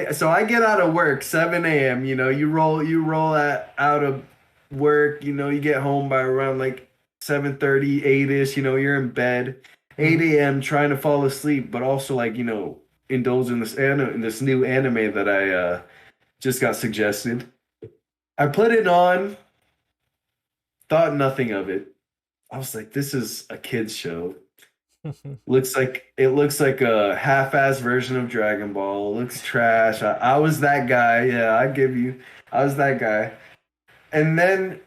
out of work 7 a.m. You roll out of work, you get home by around like 7:30, 8ish, you're in bed. 8 a.m. trying to fall asleep, but also like, indulge in this new anime that I just got suggested. I put it on, thought nothing of it. I was like, this is a kid's show. It looks like a half-ass version of Dragon Ball. It looks trash. I was that guy. Yeah, I was that guy. And then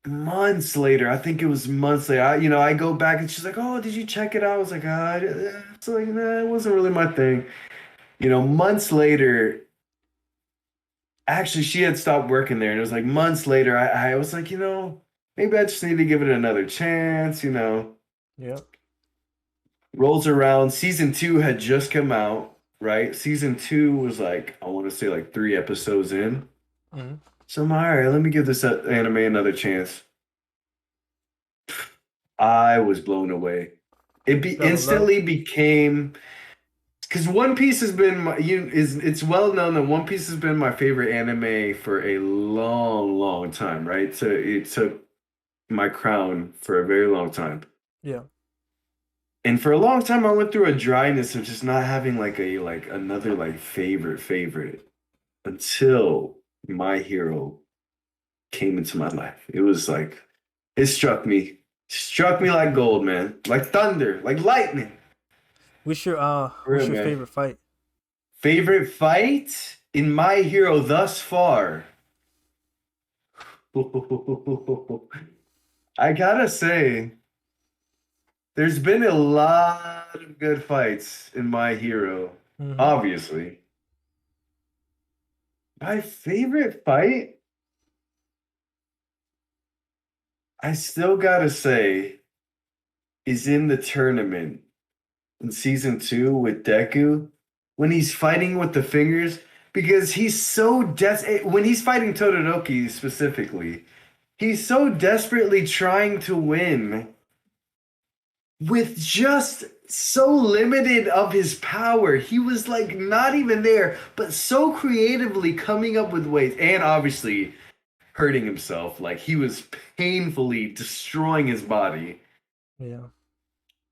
months later, I think it was months later, I go back and she's like, oh, did you check it out? I was like, it's like, nah, it wasn't really my thing. Months later, actually, she had stopped working there, and it was like months later, I was like, maybe I just need to give it another chance, Yeah. Rolls around, season 2 had just come out, right? Season 2 was like, I want to say like 3 episodes in. So I'm all right, let me give this anime another chance. I was blown away. It instantly became, because One Piece has been it's well known that One Piece has been my favorite anime for a long, long time, right? So it took my crown for a very long time. Yeah. And for a long time, I went through a dryness of just not having like another like favorite until My Hero came into my life. It was like it struck me like gold, man, like thunder, like lightning. What's your Real, man. favorite fight? Favorite fight in My Hero thus far? I gotta say, there's been a lot of good fights in My Hero, obviously. My favorite fight, I still gotta say, is in the tournament in season 2 with Deku when he's fighting with the fingers, because he's so when he's fighting Todoroki specifically, he's so desperately trying to win with just so limited of his power. He was like not even there, but so creatively coming up with ways, and obviously hurting himself. Like he was painfully destroying his body. Yeah.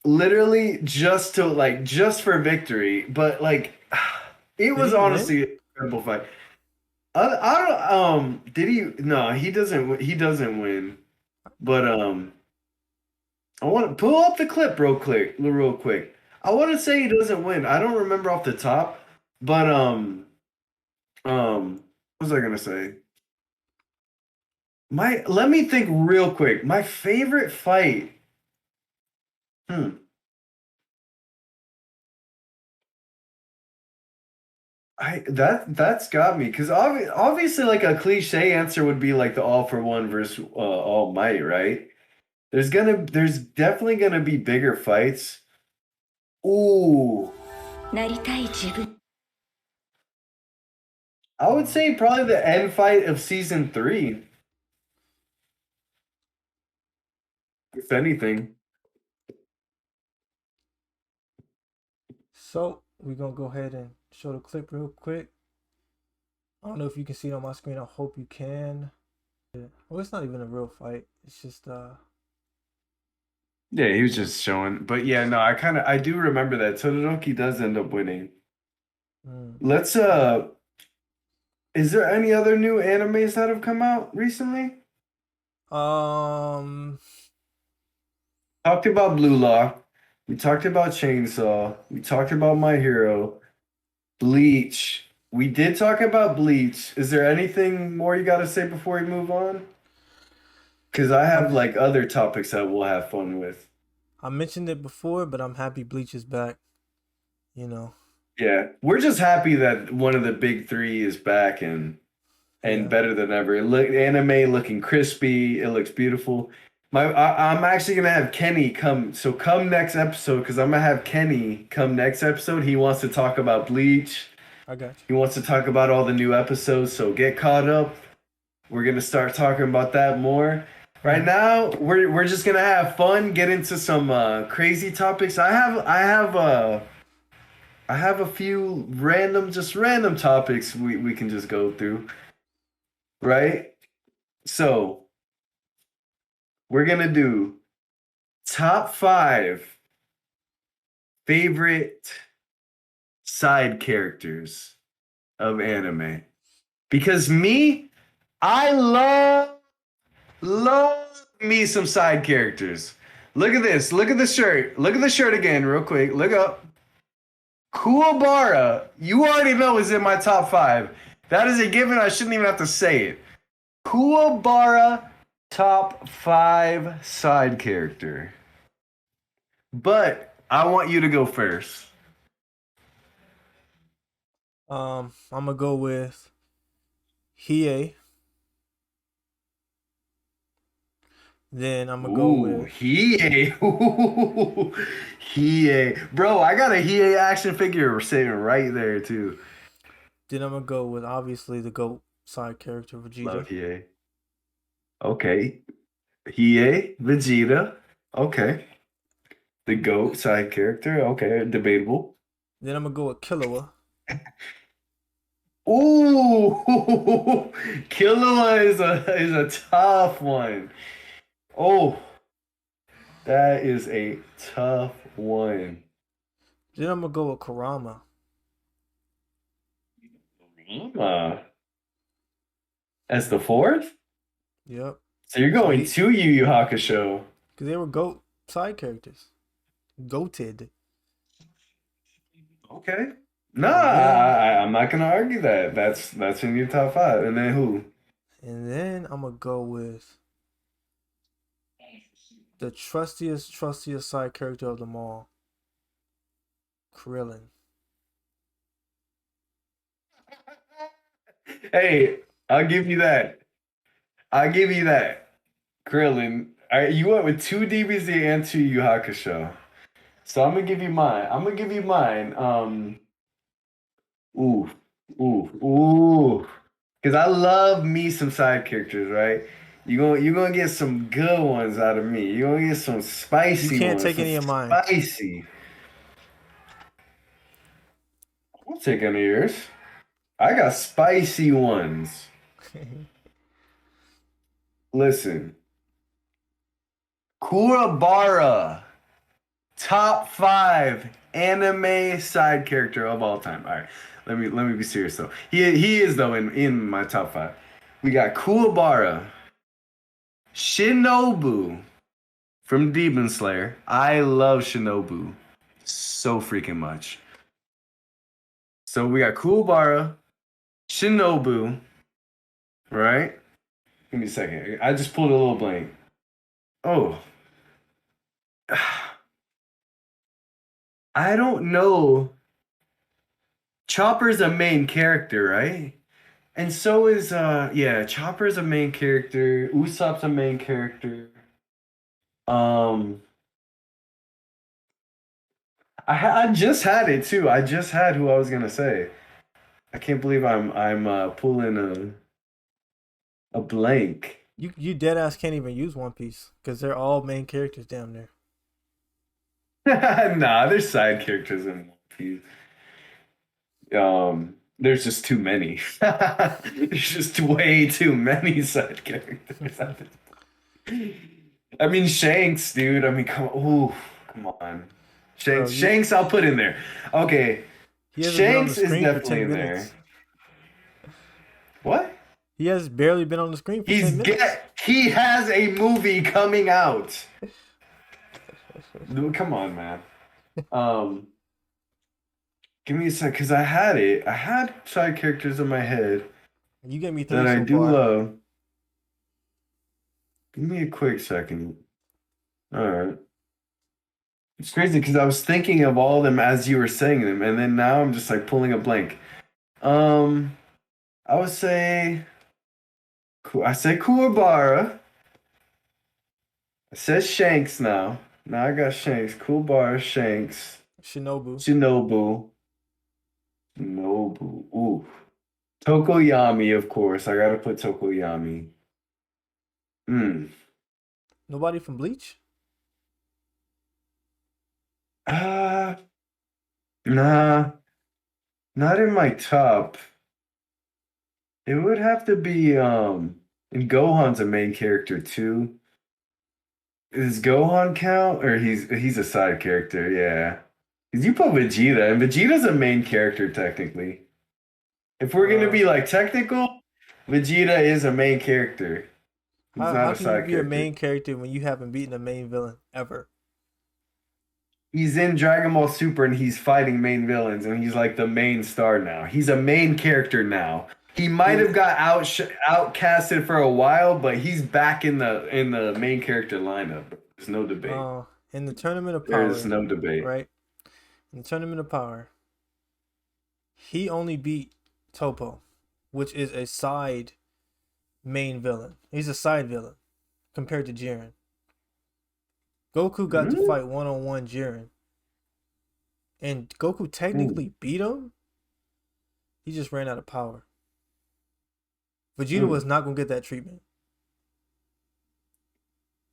Literally just for victory, but like it was honestly an incredible fight. I don't did he no, he doesn't win. But I want to pull up the clip real quick. I want to say he doesn't win. I don't remember off the top, but what was I gonna say? Let me think real quick. My favorite fight. Hmm. That's got me because obviously like a cliche answer would be like the All for One versus All Might, right? There's definitely gonna be bigger fights. Ooh, なりたい自分 I would say probably the end fight of season 3, if anything. So we're gonna go ahead and show the clip real quick. I don't know if you can see it on my screen. I hope you can. Yeah. Well, it's not even a real fight. It's just Yeah, he was just showing. But yeah, no, I do remember that Todoroki does end up winning. mm. Let's is there any other new animes that have come out recently? um Talked about Blue Lock. We talked about Chainsaw. We talked about My Hero. Bleach. We did talk about Bleach. Is there anything more you got to say before we move on? Because I have I'm, like other topics that we'll have fun with. I mentioned it before, but I'm happy Bleach is back. You know, Yeah, we're just happy that one of the big three is back and yeah, better than ever. Anime looking crispy. It looks beautiful. I'm actually gonna have Kenny come. So come next episode because I'm gonna have Kenny come next episode. He wants to talk about Bleach. I got He you. wants to talk about all the new episodes. So get caught up. We're gonna start talking about that more. Right now, we're just gonna have fun. Get into some crazy topics. I have a few just random topics we can just go through, right? So we're gonna do top 5 favorite side characters of anime. Because I love me some side characters. Look at this. Look at the shirt. Look at the shirt again, real quick. Look up. Kuwabara, you already know is in my top 5. That is a given. I shouldn't even have to say it. Kuwabara, top 5 side character. But I want you to go first. I'm gonna go with Hiei. Then I'm gonna go Ooh, with Hiei. Ooh, Hiei. Bro, I got a Hiei action figure sitting right there, too. obviously the GOAT side character Love Vegeta. Hiei. Okay. Hiei, Vegeta. Okay. The GOAT side character. Okay, debatable. Then I'm gonna go with Killua. Ooh, Killua is a tough one. Oh, that is a tough one. Then I'm gonna go with Kurama. Uh, as the 4th? Yep. So you're So going he, to Yu Yu Hakusho. because they were GOAT side characters. Goated. Okay. Nah, And then I'm not gonna argue that. That's in your top 5. And then who? and then I'm gonna go with the trustiest side character of them all. Krillin. Hey, I'll give you that. I'll give you that. Krillin. You went with 2 DBZ and 2 Yu Yu Hakusho. So I'm gonna give you mine. Ooh, ooh. Because I love me some side characters, right? You gonna get some good ones out of me. You're gonna get some You spicy can't ones. take Some any of mine. spicy. I'll take any of yours. I got spicy ones. Listen. Kurabara. Top 5 anime side character of all time. All right, let me be serious though. He is though in my top 5. We got Kuwabara, Shinobu from Demon Slayer. I love Shinobu. so freaking much. So we got Kuwabara, Shinobu, right? Give me a second. I just pulled a little blank. Oh. I don't know. Chopper's a main character, right? And so is Chopper's a main character. Usopp's a main character. Um I just had it too. I just had who I was gonna say. I can't believe I'm pulling a blank. You dead ass can't even use One Piece because they're all main characters damn near. Nah, there's side characters in One Piece. There's just too many. There's just way too many side characters. I mean Shanks, dude. I mean, come on. Shanks, Shanks, I'll put in there. Okay, Shanks is definitely in there. What? He has barely been on the screen for 10 minutes. He has a movie coming out. Dude, come on, man. Give me a sec, because I had it. I had side characters in my head You gave me 3 that I so do far. love. Give me a quick second. All right. It's crazy because I was thinking of all of them as you were saying them, and then now I'm just like pulling a blank. I would say Kuwabara. I said Shanks now. Now I got Shanks. Kuwabara, Shanks. Shinobu. Ooh. Tokoyami, of course. I gotta put Tokoyami. Nobody from Bleach? Nah. Not in my top. It would have to be and Gohan's a main character too. Does Gohan count? Or he's a side character, yeah. Because you put Vegeta, and Vegeta's a main character technically. If we're gonna be like technical, Vegeta is a main character. He's not How a can side you be character. a main character when you haven't beaten a main villain ever? He's in Dragon Ball Super and he's fighting main villains and he's like the main star now. He's a main character now. He might have got outcasted for a while, but he's back in the main character lineup. There's no debate. In the Tournament of Power, There's no debate. right? In the Tournament of Power, he only beat Toppo, which is a side main villain. He's a side villain compared to Jiren. Goku got to fight one-on-one Jiren. And Goku technically beat him. He just ran out of power. Vegeta was not going to get that treatment.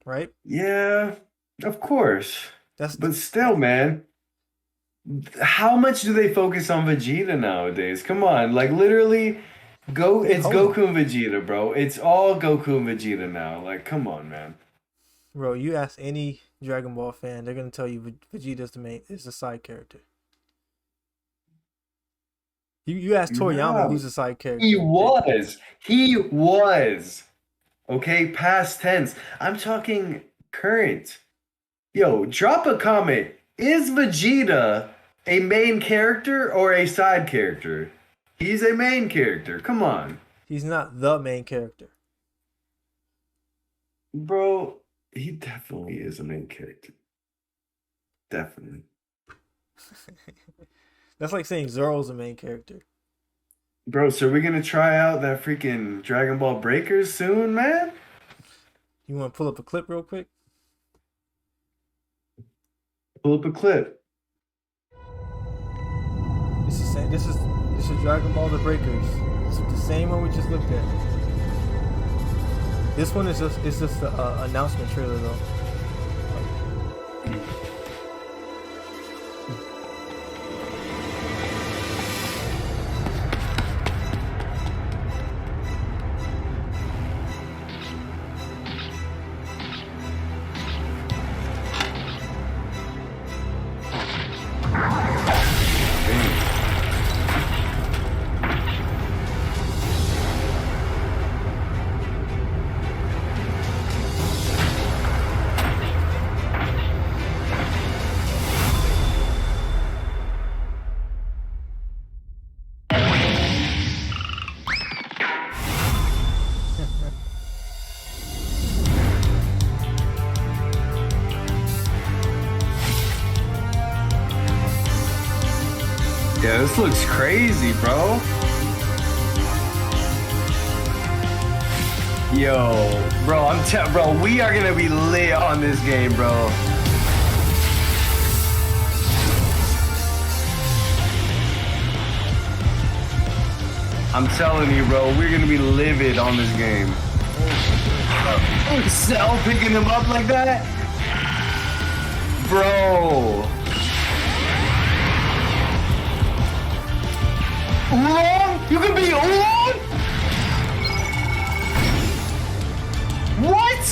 Right? Yeah, of course. But still, man. How much do they focus on Vegeta nowadays? Come on. Like, literally, it's Goku and Vegeta, bro. It's all Goku and Vegeta now. Like, come on, man. Bro, you ask any Dragon Ball fan, they're gonna tell you Vegeta's the side character. You ask Toriyama, who's the side character. He was. Okay, past tense. I'm talking current. Yo, drop a comment. Is Vegeta a main character or a side character? He's a main character. Come on. He's not the main character. Bro, he definitely is a main character. Definitely. That's like saying Zoro's a main character. Bro, so we're gonna try out that freaking Dragon Ball Breakers soon, man? You want to pull up a clip real quick? Pull up a clip. This is Dragon Ball The Breakers. This is the same one we just looked at. This one is just the announcement trailer though. This looks crazy, bro. Yo, bro, bro, we are gonna be lit on this game, bro. I'm telling you, bro, we're gonna be livid on this game. Cell picking him up like that? Bro. Oolong? You can be Oolong? What?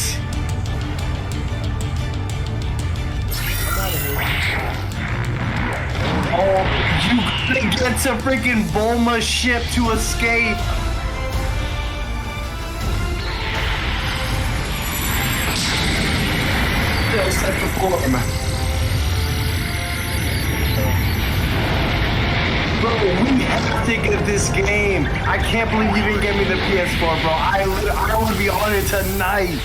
Oh, you gotta get to freaking Bulma's ship to escape. Still set the form. Bro, we have to get this game. I can't believe you didn't get me the PS4, bro. I would be on it tonight.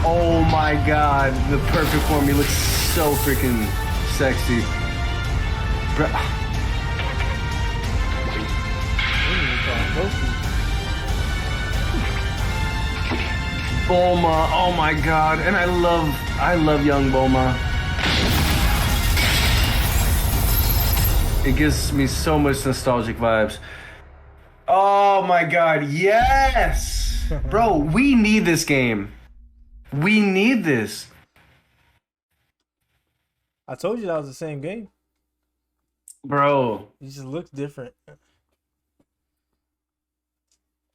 Oh my god, the perfect form. He looks so freaking sexy. Bro. Bulma, oh my god, and I love young Bulma. It gives me so much nostalgic vibes. Oh my god, yes! Bro, we need this game. We need this. I told you that was the same game. Bro. It just looks different.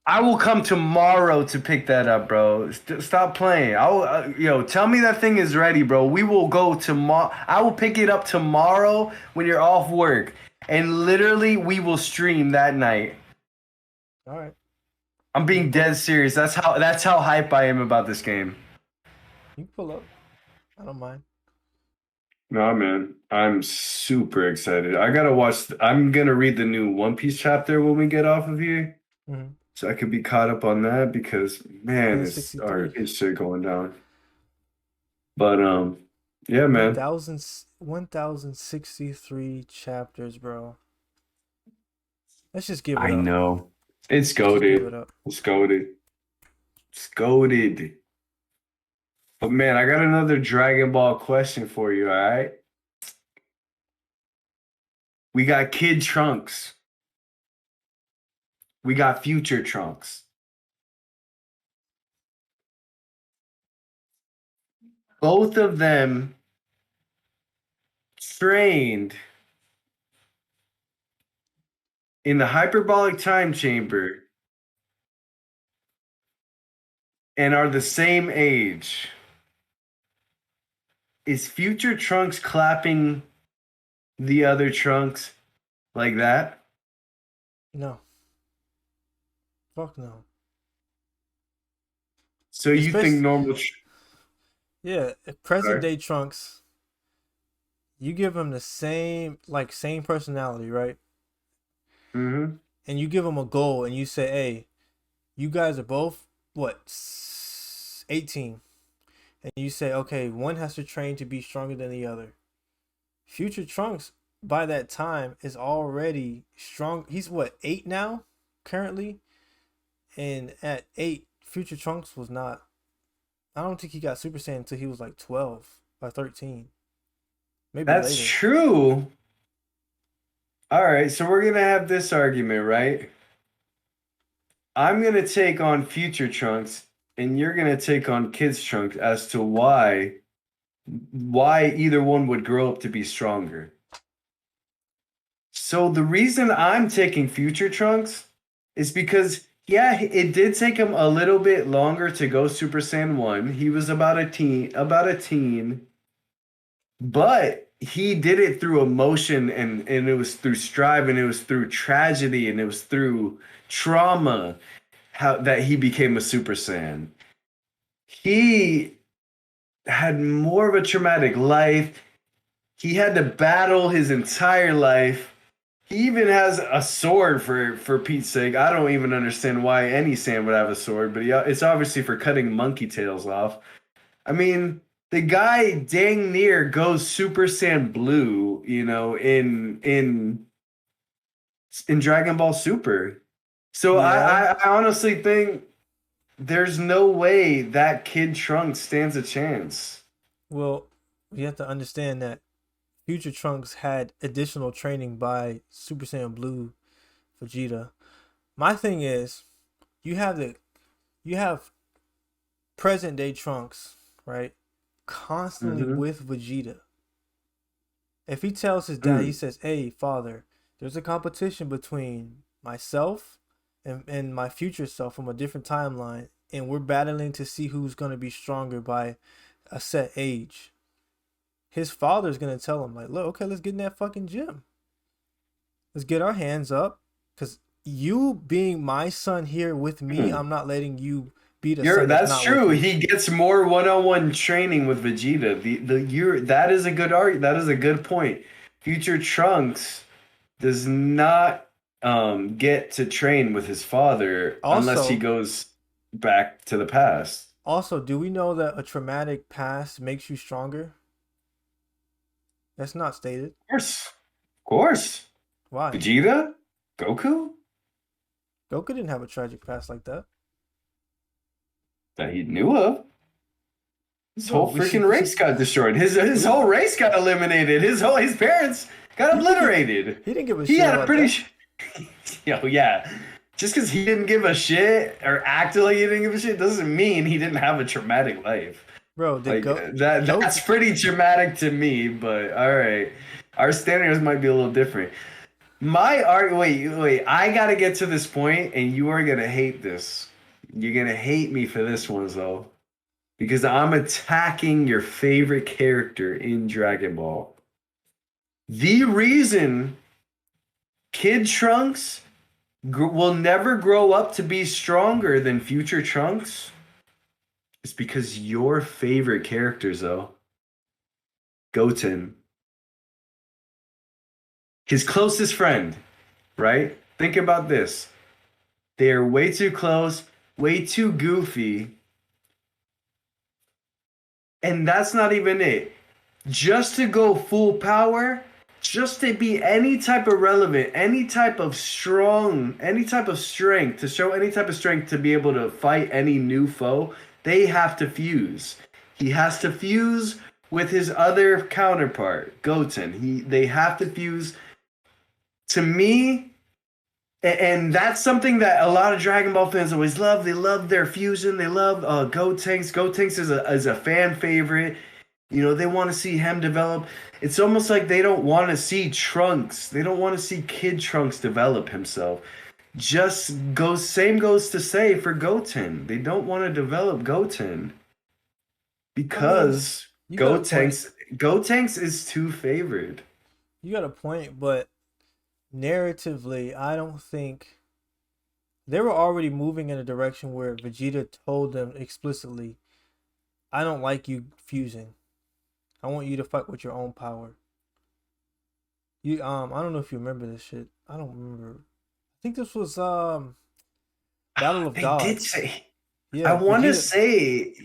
I will come tomorrow to pick that up, bro. Stop playing. Tell me that thing is ready, bro. We will go tomorrow. I will pick it up tomorrow when you're off work. And literally, we will stream that night. All right. I'm being dead serious. That's how hype I am about this game. You can pull up. I don't mind. No, man. I'm super excited. I gotta watch. I'm gonna read the new One Piece chapter when we get off of here. Mm-hmm. So I could be caught up on that because, man, it's 163. shit going down. But, yeah, man. 1,063 chapters, bro. Let's just give it I up. know. It's Let's just give goated. it up. It's goated. It's goated. But, man, I got another Dragon Ball question for you, all right? We got Kid Trunks. We got Future Trunks. Both of them trained in the hyperbolic time chamber and are the same age. Is Future Trunks clapping the other Trunks like that? No. Fuck no. So you Especially- think normal... Yeah, present day Trunks, you give him the same personality, right? Mm-hmm. And you give him a goal and you say, hey, you guys are both, 18. And you say, okay, one has to train to be stronger than the other. Future Trunks, by that time, is already strong. He's 8 now, currently? And at 8, Future Trunks was not... I don't think he got Super Saiyan until he was 12 or 13. Maybe That's later. true. All right, so we're going to have this argument, right? I'm going to take on Future Trunks, and you're going to take on Kids Trunks as to why either one would grow up to be stronger. So the reason I'm taking Future Trunks is because... yeah, it did take him a little bit longer to go Super Saiyan 1. He was about a teen. But he did it through emotion and it was through strive and it was through tragedy and it was through trauma that he became a Super Saiyan. He had more of a traumatic life. He had to battle his entire life. He even has a sword for Pete's sake. I don't even understand why any Saiyan would have a sword, but it's obviously for cutting monkey tails off. I mean, the guy dang near goes Super Saiyan Blue, you know, in Dragon Ball Super. So Yeah. I honestly think there's no way that Kid Trunks stands a chance. Well, you have to understand that Future Trunks had additional training by Super Saiyan Blue Vegeta. My thing is, you have the you have present day Trunks, right? Constantly Mm-hmm. with Vegeta. If he tells his dad, he Mm. says, "Hey, father, there's a competition between myself and my future self from a different timeline, and we're battling to see who's gonna be stronger by a set age." His father's gonna tell him, like, "Look, okay, let's get in that fucking gym. Let's get our hands up, cause you being my son here with me, Mm. I'm not letting you beat a son that's That's not with true. me." He gets more one-on-one training with Vegeta. The you're that is a good argument. That is a good point. Future Trunks does not get to train with his father unless he Also, goes back to the past. also, do we know that a traumatic past makes you stronger? That's not stated. Of course. Of course. Why? Vegeta? Goku? Goku didn't have a tragic past like that. That he knew of. His Bro, whole freaking race got destroyed. His whole race got eliminated. His parents got obliterated. he didn't give a He shit had a about pretty that. Yo, yeah. Just because he didn't give a shit or acted like he didn't give a shit doesn't mean he didn't have a traumatic life. Bro, did Like go that's pretty traumatic to me, but all right. Our standards might be a little different. Wait, I gotta get to this point, and you are gonna hate this. You're gonna hate me for this one, though. Because I'm attacking your favorite character in Dragon Ball. The reason Kid Trunks will never grow up to be stronger than future Trunks is because your favorite characters, though, Goten, his closest friend, right? Think about this. They are way too close, way too goofy, and that's not even it. Just to go full power, just to be any type of relevant, any type of strong, any type of strength, to show any type of strength to be able to fight any new foe, they have to fuse. He has to fuse with his other counterpart, Goten. They have to fuse. To me, and that's something that a lot of Dragon Ball fans always love. They love their fusion. They love Gotenks. Gotenks is a fan favorite. You know, they want to see him develop. It's almost like they don't want to see Trunks. They don't want to see Kid Trunks develop himself. Same goes to say for Goten. They don't want to develop Goten I mean, because you got a point. Gotenks is too favored. You got a point, but narratively, I don't think they were already moving in a direction where Vegeta told them explicitly, "I don't like you fusing. I want you to fight with your own power." I don't know if you remember this shit. I don't remember. I think this was Battle of They did Gods. say. Yeah, Vegeta.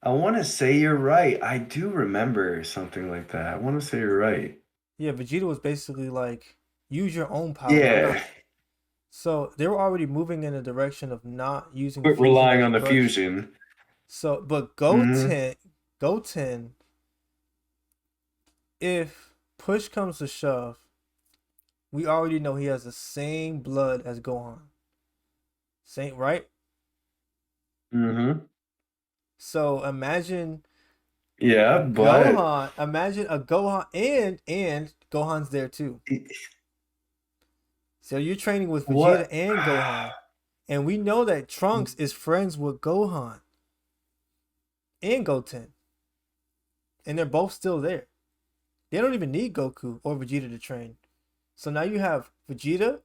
I want to say you're right. I do remember something like that. I want to say you're right. Yeah, Vegeta was basically like, "Use your own power. I'm Yeah, not." So they were already moving in a direction of not using but fusion relying as a on the crutch. fusion. So, but Hmm. Goten, if push comes to shove, we already know he has the same blood as Gohan. Same, right? Hmm. So Yeah, but Imagine a Gohan and Gohan's there too. So you're training with Vegeta what? and Gohan, and we know that Trunks is friends with Gohan and Goten, and they're both still there. They don't even need Goku or Vegeta to train. So now you have Vegeta,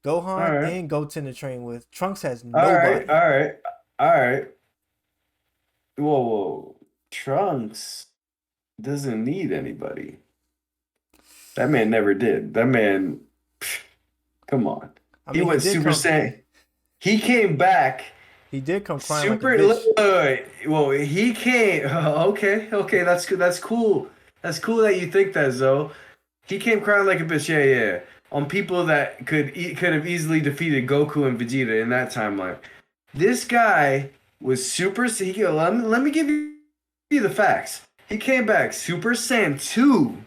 All Gohan, right, and Goten to train with. Trunks has all right, nobody. all right, all right. Whoa. Trunks doesn't need anybody. That man never did. That man, come on. I He mean, he went did Super come. Saiyan. He came back He did come crying like a Super. bitch. Well, he came. Okay, that's good. That's cool. That's cool that you think that, Zoe. He came crying like a bitch. Yeah. On people that could have easily defeated Goku and Vegeta in that timeline. This guy was Super. Let me give you the facts. He came back Super Saiyan 2,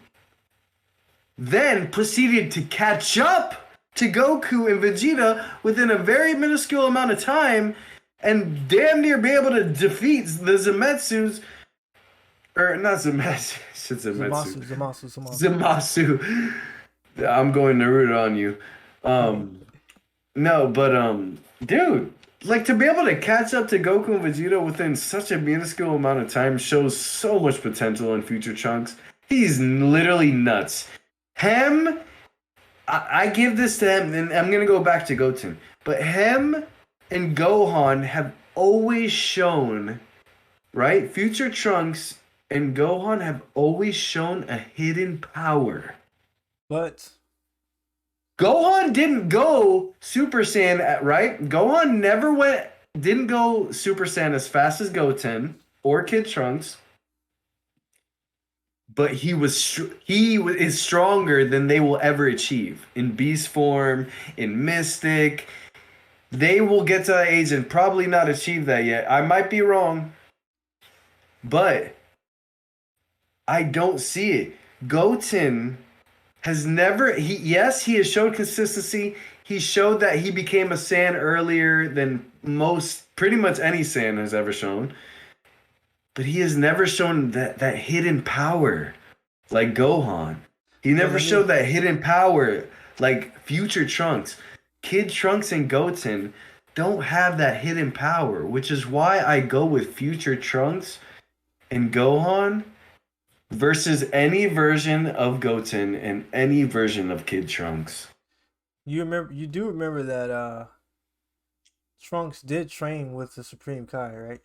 then proceeded to catch up to Goku and Vegeta within a very minuscule amount of time, and damn near be able to defeat the Zemetsu's, or not Zemetsu, shit, Zemetsu, Zamasu. I'm going Naruto on you. No, but dude, like to be able to catch up to Goku and Vegeta within such a minuscule amount of time shows so much potential in future Trunks. He's literally nuts. Him, I give this to him, and I'm gonna go back to Goten, but him and Gohan have always shown, right? Future Trunks and Gohan have always shown a hidden power. But Gohan didn't go Super Saiyan, right? Gohan didn't go Super Saiyan as fast as Goten or Kid Trunks, but he is stronger than they will ever achieve in Beast form, in Mystic. They will get to that age and probably not achieve that yet. I might be wrong, but I don't see it. Goten has never he has showed consistency. He showed that he became a Saiyan earlier than pretty much any Saiyan has ever shown. But he has never shown that hidden power like Gohan. He never showed that hidden power like future Trunks. Kid Trunks and Goten don't have that hidden power, which is why I go with future Trunks and Gohan versus any version of Goten and any version of Kid Trunks. you do remember that Trunks did train with the Supreme Kai, right?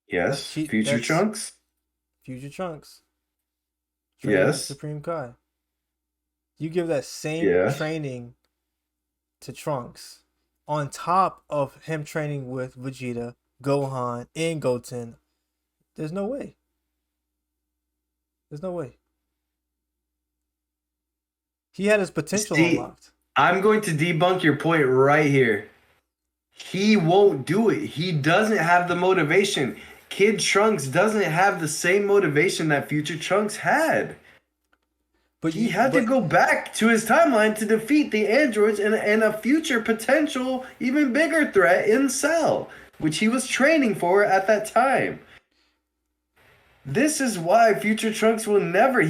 Yes, future Trunks. Future Trunks. Trained with the Yes. Supreme Kai. You give that same training to Trunks on top of him training with Vegeta, Gohan, and Goten. There's no way. There's no way. He had his potential unlocked. I'm going to debunk your point right here. He won't do it. He doesn't have the motivation. Kid Trunks doesn't have the same motivation that future Trunks had. But he had to go back to his timeline to defeat the androids and a future potential, even bigger threat in Cell, which he was training for at that time. This is why future Trunks will never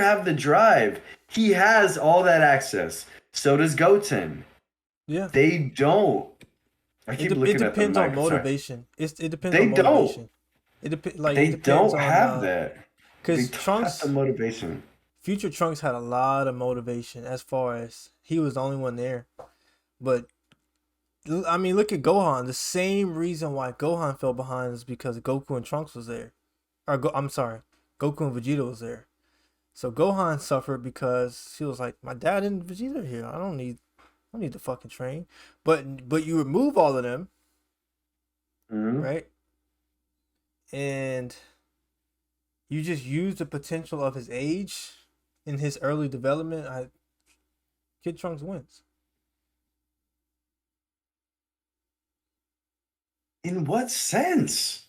have the drive. He has all that access. So does Goten. Yeah. They don't. I keep looking at the depends on mic, motivation. It depends They on motivation. don't. They don't have that. Because They don't Trunks, have the motivation. Future Trunks had a lot of motivation as far as he was the only one there. But I mean, look at Gohan. The same reason why Gohan fell behind is because Goku and Trunks was there. I'm sorry, Goku and Vegeta was there. So Gohan suffered because he was like, my dad and Vegeta are here. I don't need to fucking train. But you remove all of them, right? And you just use the potential of his age in his early development. Kid Trunks wins. In what sense?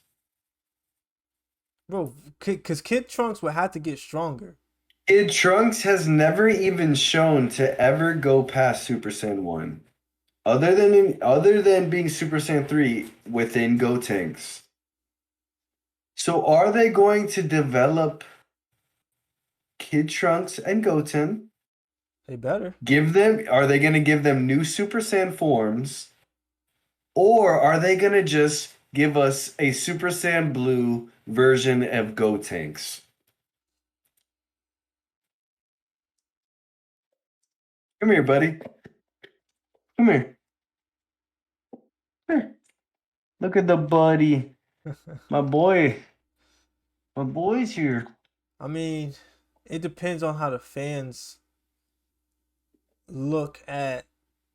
Bro, because Kid Trunks would have to get stronger. Kid Trunks has never even shown to ever go past Super Saiyan 1. Other than being Super Saiyan 3 within Gotenks. So are they going to develop Kid Trunks and Goten? They better. Are they going to give them new Super Saiyan forms? Or are they going to just give us a Super Saiyan Blue version of Gotenks? Come here, buddy. Come here. Here. Look at the buddy. My boy. My boy's here. I mean, it depends on how the fans look at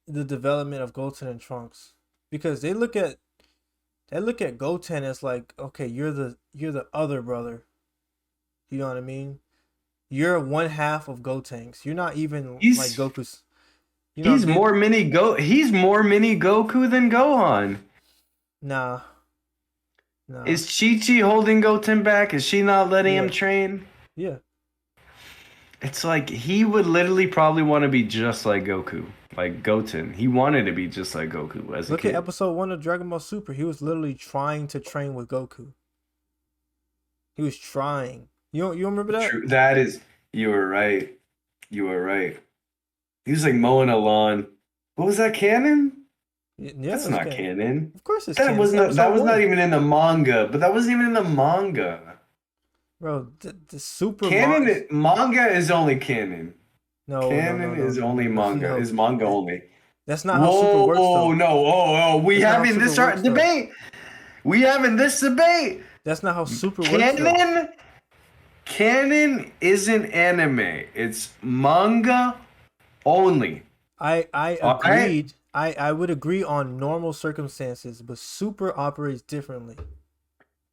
the development of Goten and Trunks, because they look at Goten as like, okay, you're the other brother. You know what I mean? You're one half of Gotenks. You're not even like He's Goku's. You know, he's more mini Goku than Gohan. nah, nah. Is Chi-Chi holding Goten back? Is she not letting him Yeah. train? Yeah. It's like he would literally probably want to be just like Goku. Like Goten. He wanted to be just like Goku as a Look kid. at episode 1 of Dragon Ball Super. He was literally trying to train with Goku. He was trying. You remember that? True. That is, you were right. You were right. He was like mowing a lawn. What was that, canon? Yeah, That's it's not canon. Of course it's That canon. was It's not. That episode was not 1. even in the manga. But that wasn't even in the manga. Bro, the Super Canon manga is only canon. No, Canon no, is only manga. no. Is manga only. That's not how Super works, though. No, we That's not how having this Super works, though. debate. We having this debate. That's not how Super works, though. Canon isn't anime. It's manga only. I All right. agreed. I would agree on normal circumstances, but Super operates differently.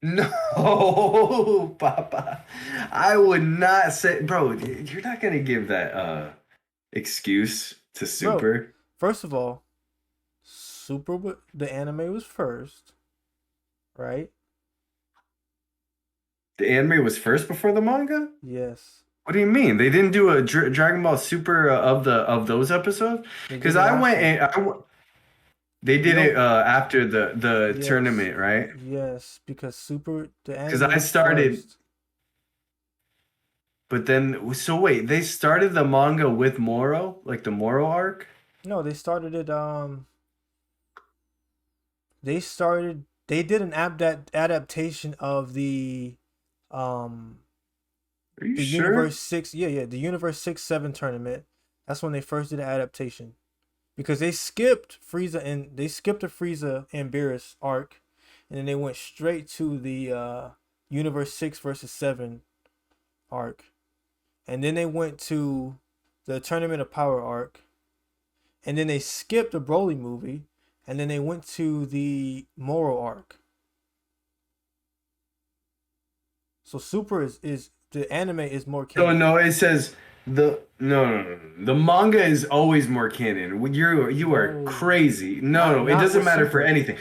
No, Papa. I would not say, bro. You're not gonna give that excuse to Super. Bro, first of all, the anime was first, right? The anime was first before the manga. Yes. What do you mean? They didn't do a Dragon Ball Super of those episodes? Because I went and they did it after the Yes. tournament, right? Yes, because the anime Because I was started, first. but then so wait, they started the manga with Moro, like the Moro arc. No, they started it. They did an adaptation of the Are you the sure? Universe 6, the Universe 6-7 tournament. That's when they first did the adaptation. Because they skipped Frieza and the Frieza and Beerus arc, and then they went straight to the Universe 6 versus 7 arc. And then they went to the Tournament of Power arc. And then they skipped the Broly movie, and then they went to the Moro arc. So Super is the anime is more canon. Oh no, it says the manga is always more canon. You are crazy. No, it Not doesn't with matter for Super. anything.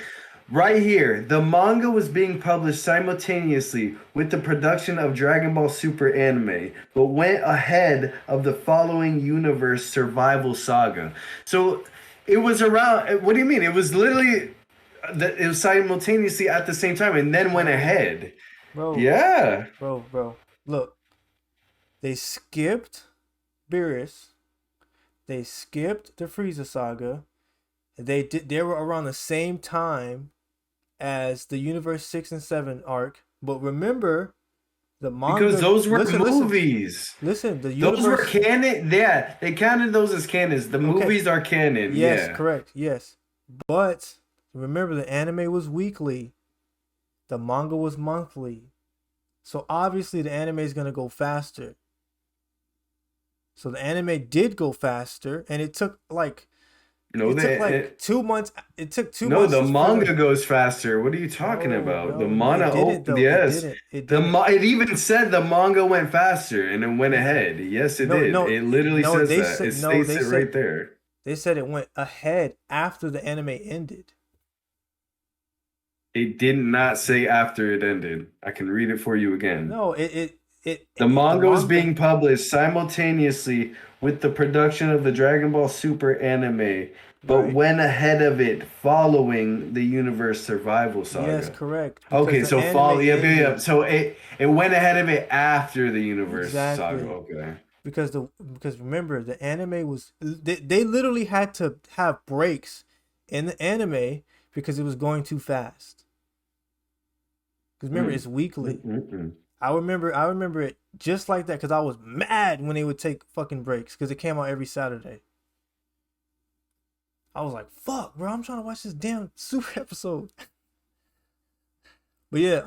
Right here, the manga was being published simultaneously with the production of Dragon Ball Super anime, but went ahead of the following universe survival saga. So it was around. What do you mean? It was literally it was simultaneously at the same time, and then went ahead. Bro. Yeah. Bro. Look. They skipped Beerus. They skipped the Frieza saga. They were around the same time as the Universe 6 and 7 arc. But remember, the manga, Because those were listen, movies. Listen, the Those were universe. canon. Yeah, they counted those as canons. The movies are canon. Yes, Yeah. correct. Yes. But remember, the anime was weekly. The manga was monthly. So obviously the anime is going to go faster. So the anime did go faster, and it took like 2 months. It took 2 No, months. the manga goes faster. What are you talking about? The manga, yes. It even said the manga went faster and it went ahead. Yes, it did. It literally says that. It states it right there. They said it went ahead after the anime ended. It did not say after it ended. I can read it for you again. No, The manga was being published simultaneously with the production of the Dragon Ball Super anime, but went ahead of it following the universe survival saga. Yes, correct. Okay, so So it went ahead of it after the universe saga. Okay. Because remember, the anime was they literally had to have breaks in the anime because it was going too fast. Because remember, it's weekly. I remember it just like that because I was mad when they would take fucking breaks because it came out every Saturday. I was like, "Fuck, bro! I'm trying to watch this damn Super episode." But yeah,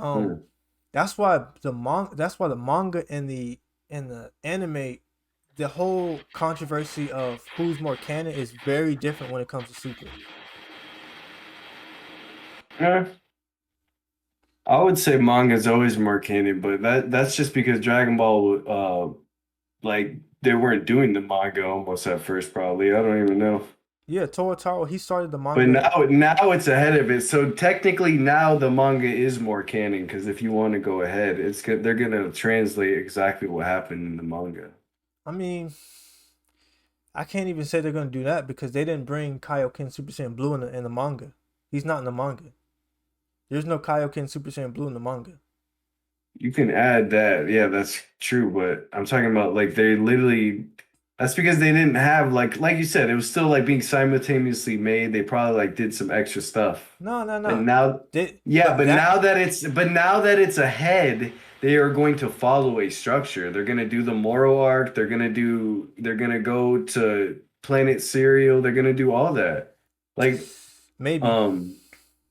that's why the manga and the anime the whole controversy of who's more canon is very different when it comes to Super. Yeah, I would say manga is always more canon, but that's just because Dragon Ball, like they weren't doing the manga almost at first, probably. I don't even know. Yeah, Toru he started the But manga. now it's ahead of it. So technically now the manga is more canon because if you want to go ahead, it's good. They're gonna translate exactly what happened in the manga. I mean, I can't even say they're gonna do that because they didn't bring Kaioken Super Saiyan Blue in the manga. He's not in the manga. There's no Kaioken Super Saiyan Blue in the manga. You can add that. Yeah, that's true. But I'm talking about like they literally. That's because they didn't have like you said, it was still like being simultaneously made. They probably like did some extra stuff. No, no, But no. now, They, yeah, but but that now that it's ahead, they are going to follow a structure. They're gonna do the Moro arc. They're gonna go to Planet Serial. They're gonna do all that. Like, maybe um,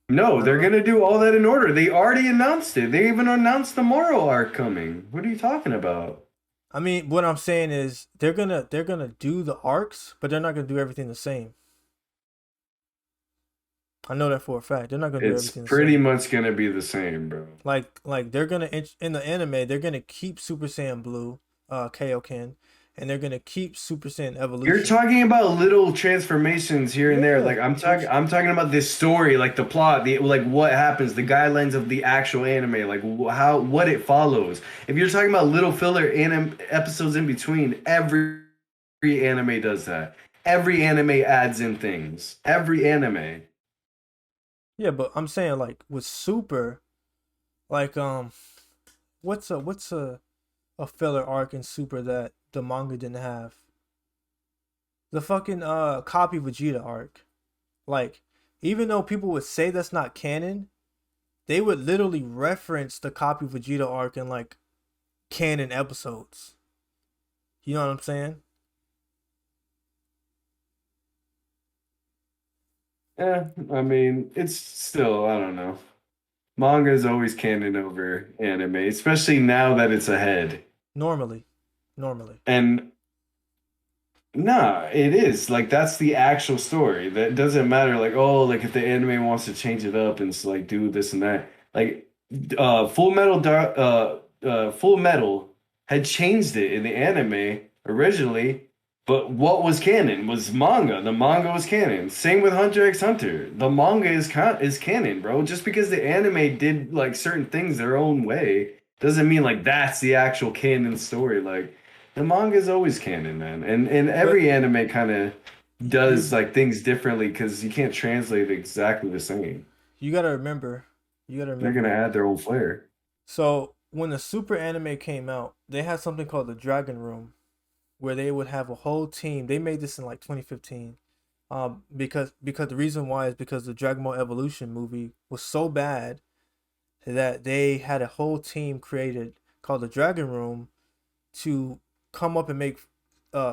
no, I they're don't know. gonna do all that in order. They already announced it. They even announced the Moro arc coming. What are you talking about? I mean, what I'm saying is they're gonna do the arcs, but they're not gonna do everything the same. I know that for a fact. They're not gonna do It's everything the pretty same. much gonna be the same, bro. Like they're gonna in the anime, they're gonna keep Super Saiyan Blue, Kaioken, and they're gonna keep Super Saiyan You're Evolution. talking about little transformations here and there. Yeah, Like which I'm talking about this story, like the plot, the like what happens, the guidelines of the actual anime, like how what it follows. If you're talking about little filler anim episodes in between, every anime does that. Every anime adds in things. Every anime. yeah, but I'm saying like with Super, like what's a filler arc in Super that the manga didn't have? The fucking copy Vegeta arc. Like, even though people would say that's not canon, they would literally reference the copy Vegeta arc in like canon episodes. You know what I'm saying? Yeah, I mean, it's still, I don't know. Manga is always canon over anime, especially now that it's ahead. Normally. Normally. And nah, it is like that's the actual story. That doesn't matter. Like, oh, like if the anime wants to change it up and like do this and that. Like, Full Metal had changed it in the anime originally, but what was canon was manga. The manga was canon. Same with Hunter x Hunter. The manga is canon, bro. Just because the anime did like certain things their own way doesn't mean like that's the actual canon story. Like. The manga is always canon, man, and But every anime kind of does you like things differently because you can't translate exactly the same. you gotta remember, you gotta They're gonna remember. add their own flair. So when the Super anime came out, they had something called the Dragon Room, where they would have a whole team. They made this in like 2015. Because the reason why is because the Dragon Ball Evolution movie was so bad that they had a whole team created called the Dragon Room to come up and make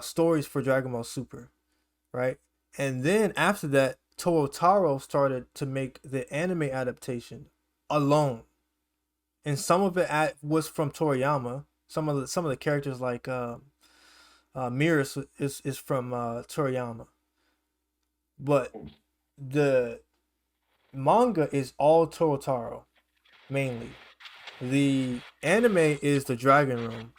stories for Dragon Ball Super, right? And then after that, Toro started to make the anime adaptation alone, and some of it was from Toriyama. Some of the characters like Miras is from Toriyama, but the manga is all Toro mainly. The anime is the Dragon Room.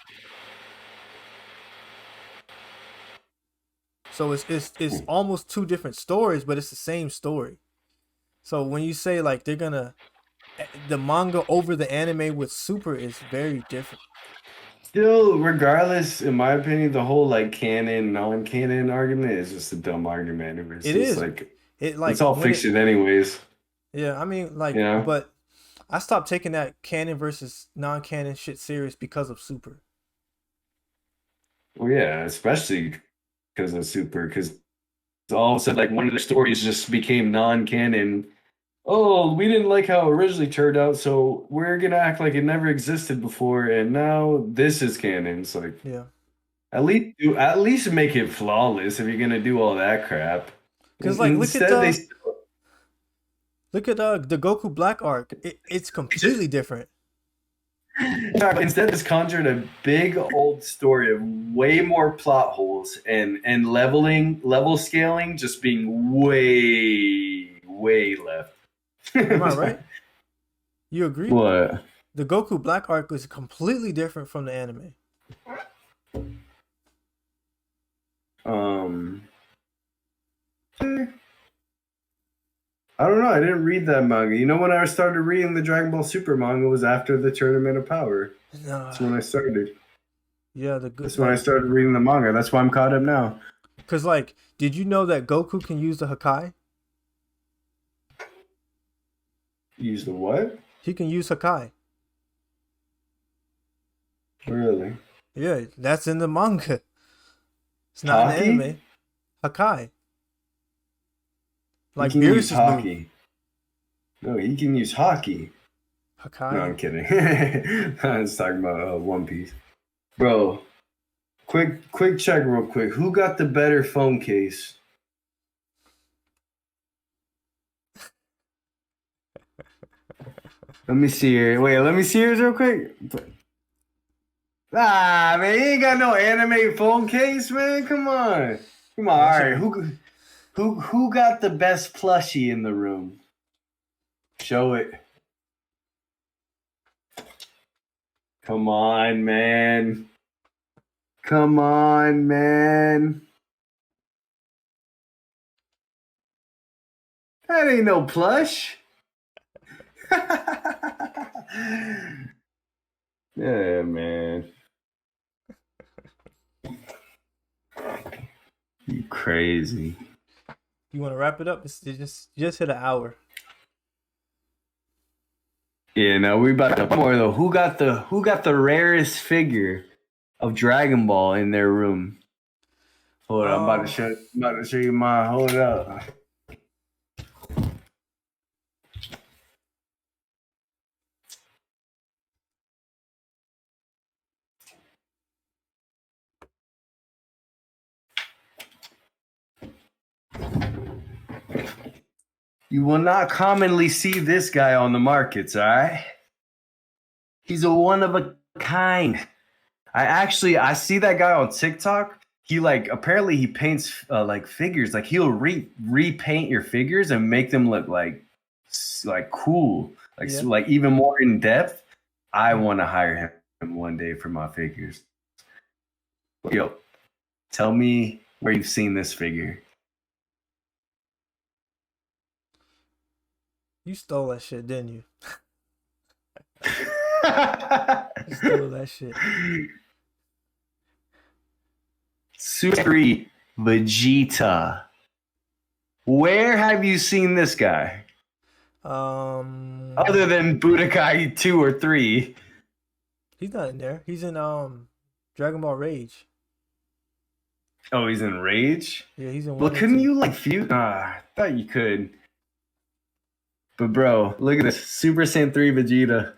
So it's almost two different stories, but it's the same story. So when you say like they're gonna the manga over the anime with Super is very different. Still, regardless, in my opinion, the whole like canon, non-canon argument is just a dumb argument. It's It just is. like It it's like all when it fiction anyways, yeah, I mean you like know? but I stopped taking that canon versus non-canon shit serious because of Super. Well, yeah, especially because of Super, because all of a sudden like one of the stories just became non-canon. Oh, we didn't like how it originally turned out, so we're gonna act like it never existed before, and now this is canon. It's like Yeah. at least make it flawless if you're gonna do all that crap. Cuz like Instead, look at the Goku Black arc. It's they just completely different. Instead, this conjured a big old story of way more plot holes and level scaling just being way left. Am I right? You agree? What? The Goku Black arc is completely different from the anime. I don't know. I didn't read that manga. You know, when I started reading the Dragon Ball Super manga was after the Tournament of Power. That's when I started. Yeah, the good. That's when I started reading the manga. That's why I'm caught up now. Cause like, did you know that Goku can use the Hakai? Use the what? He can use Hakai. Really? Yeah, that's in the manga. It's not Hockey? in the anime. Hakai. Like he can use hockey. No, he can use hockey. Hakai. No, I'm kidding. I was talking about One Piece. Bro, quick check real quick. Who got the better phone case? Let me see here. Wait, let me see yours real quick. Ah, man, you ain't got no anime phone case, man. Come on. All right. Who got the best plushie in the room? Show it. Come on, man. Come on, man. That ain't no plush. Yeah, man. You crazy. You want to wrap it up? It's just hit an hour. Yeah, no, we about to more though. Who got the rarest figure of Dragon Ball in their room? Hold on, I'm about to show you mine. Hold up. You will not commonly see this guy on the markets, all right? He's a one of a kind. I see that guy on TikTok. He apparently he paints like figures. Like he'll repaint your figures and make them look like cool, like even more in depth. I want to hire him one day for my figures. Yo, tell me where you've seen this figure. You stole that shit, didn't you? You stole that shit. Super 3 Vegeta. Where have you seen this guy? Other than Budokai 2 or 3. He's not in there. He's in Dragon Ball Rage. Oh, he's in Rage? Yeah, he's in. Well, couldn't you fuse? I thought you could. But bro, look at this Super Saiyan 3 Vegeta.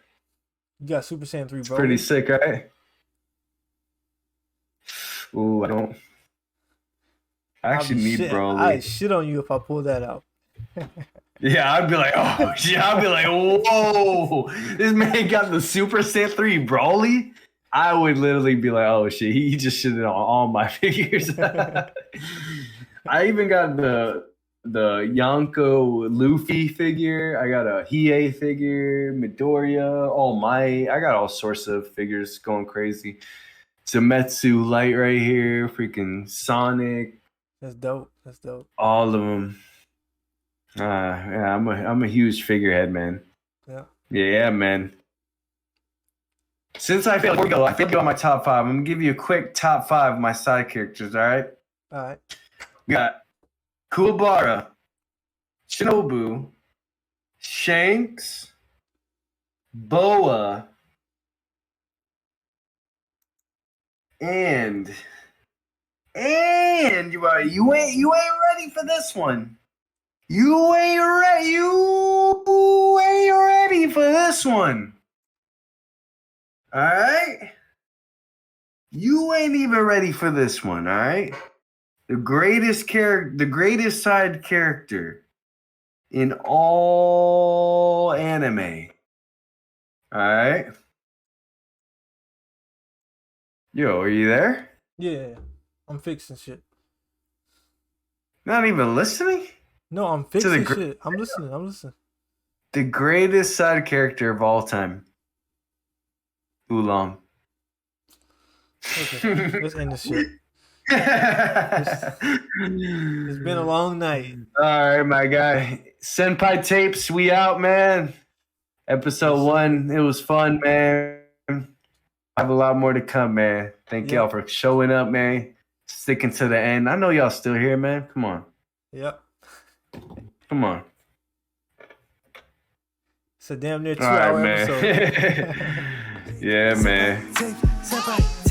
You got Super Saiyan 3, bro. Pretty sick, right? Ooh, I actually need Broly. I'd shit on you if I pull that out. Yeah, I'd be like, oh shit. I'd be like, whoa, this man got the Super Saiyan 3 Broly? I would literally be like, oh shit, he just shitted on all my figures. I even got the Yonko Luffy figure. I got a Hiei figure, Midoriya, All Might. I got all sorts of figures going crazy. Zemetsu Light right here, freaking Sonic. That's dope. All of them. Yeah, I'm a huge figurehead, man. Yeah, man. Since I failed on my top 5, I'm gonna give you a quick top 5 of my side characters. All right. We got Kuwabara, Shinobu, Shanks, Boa, and you ain't ready for this one. You ain't ready for this one. All right? You ain't even ready for this one, all right? The greatest side character in all anime. All right? Yo, are you there? Yeah, I'm fixing shit. Not even listening? No, I'm the fixing gr- shit. I'm listening. I'm listening. The greatest side character of all time. Oolong. Okay, let's end this shit. It's been a long night. All right, my guy. Senpai tapes, we out, man. Episode Yes, sir. 1, it was fun, man. I have a lot more to come, man. Thank y'all for showing up, man. Sticking to the end. I know y'all still here, man. Come on. Yep. Come on. It's a damn near All right, 2-hour man. episode. Yeah, man.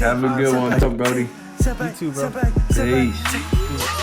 Have a good one. What's up, Brody? You too, bro. Peace. Peace.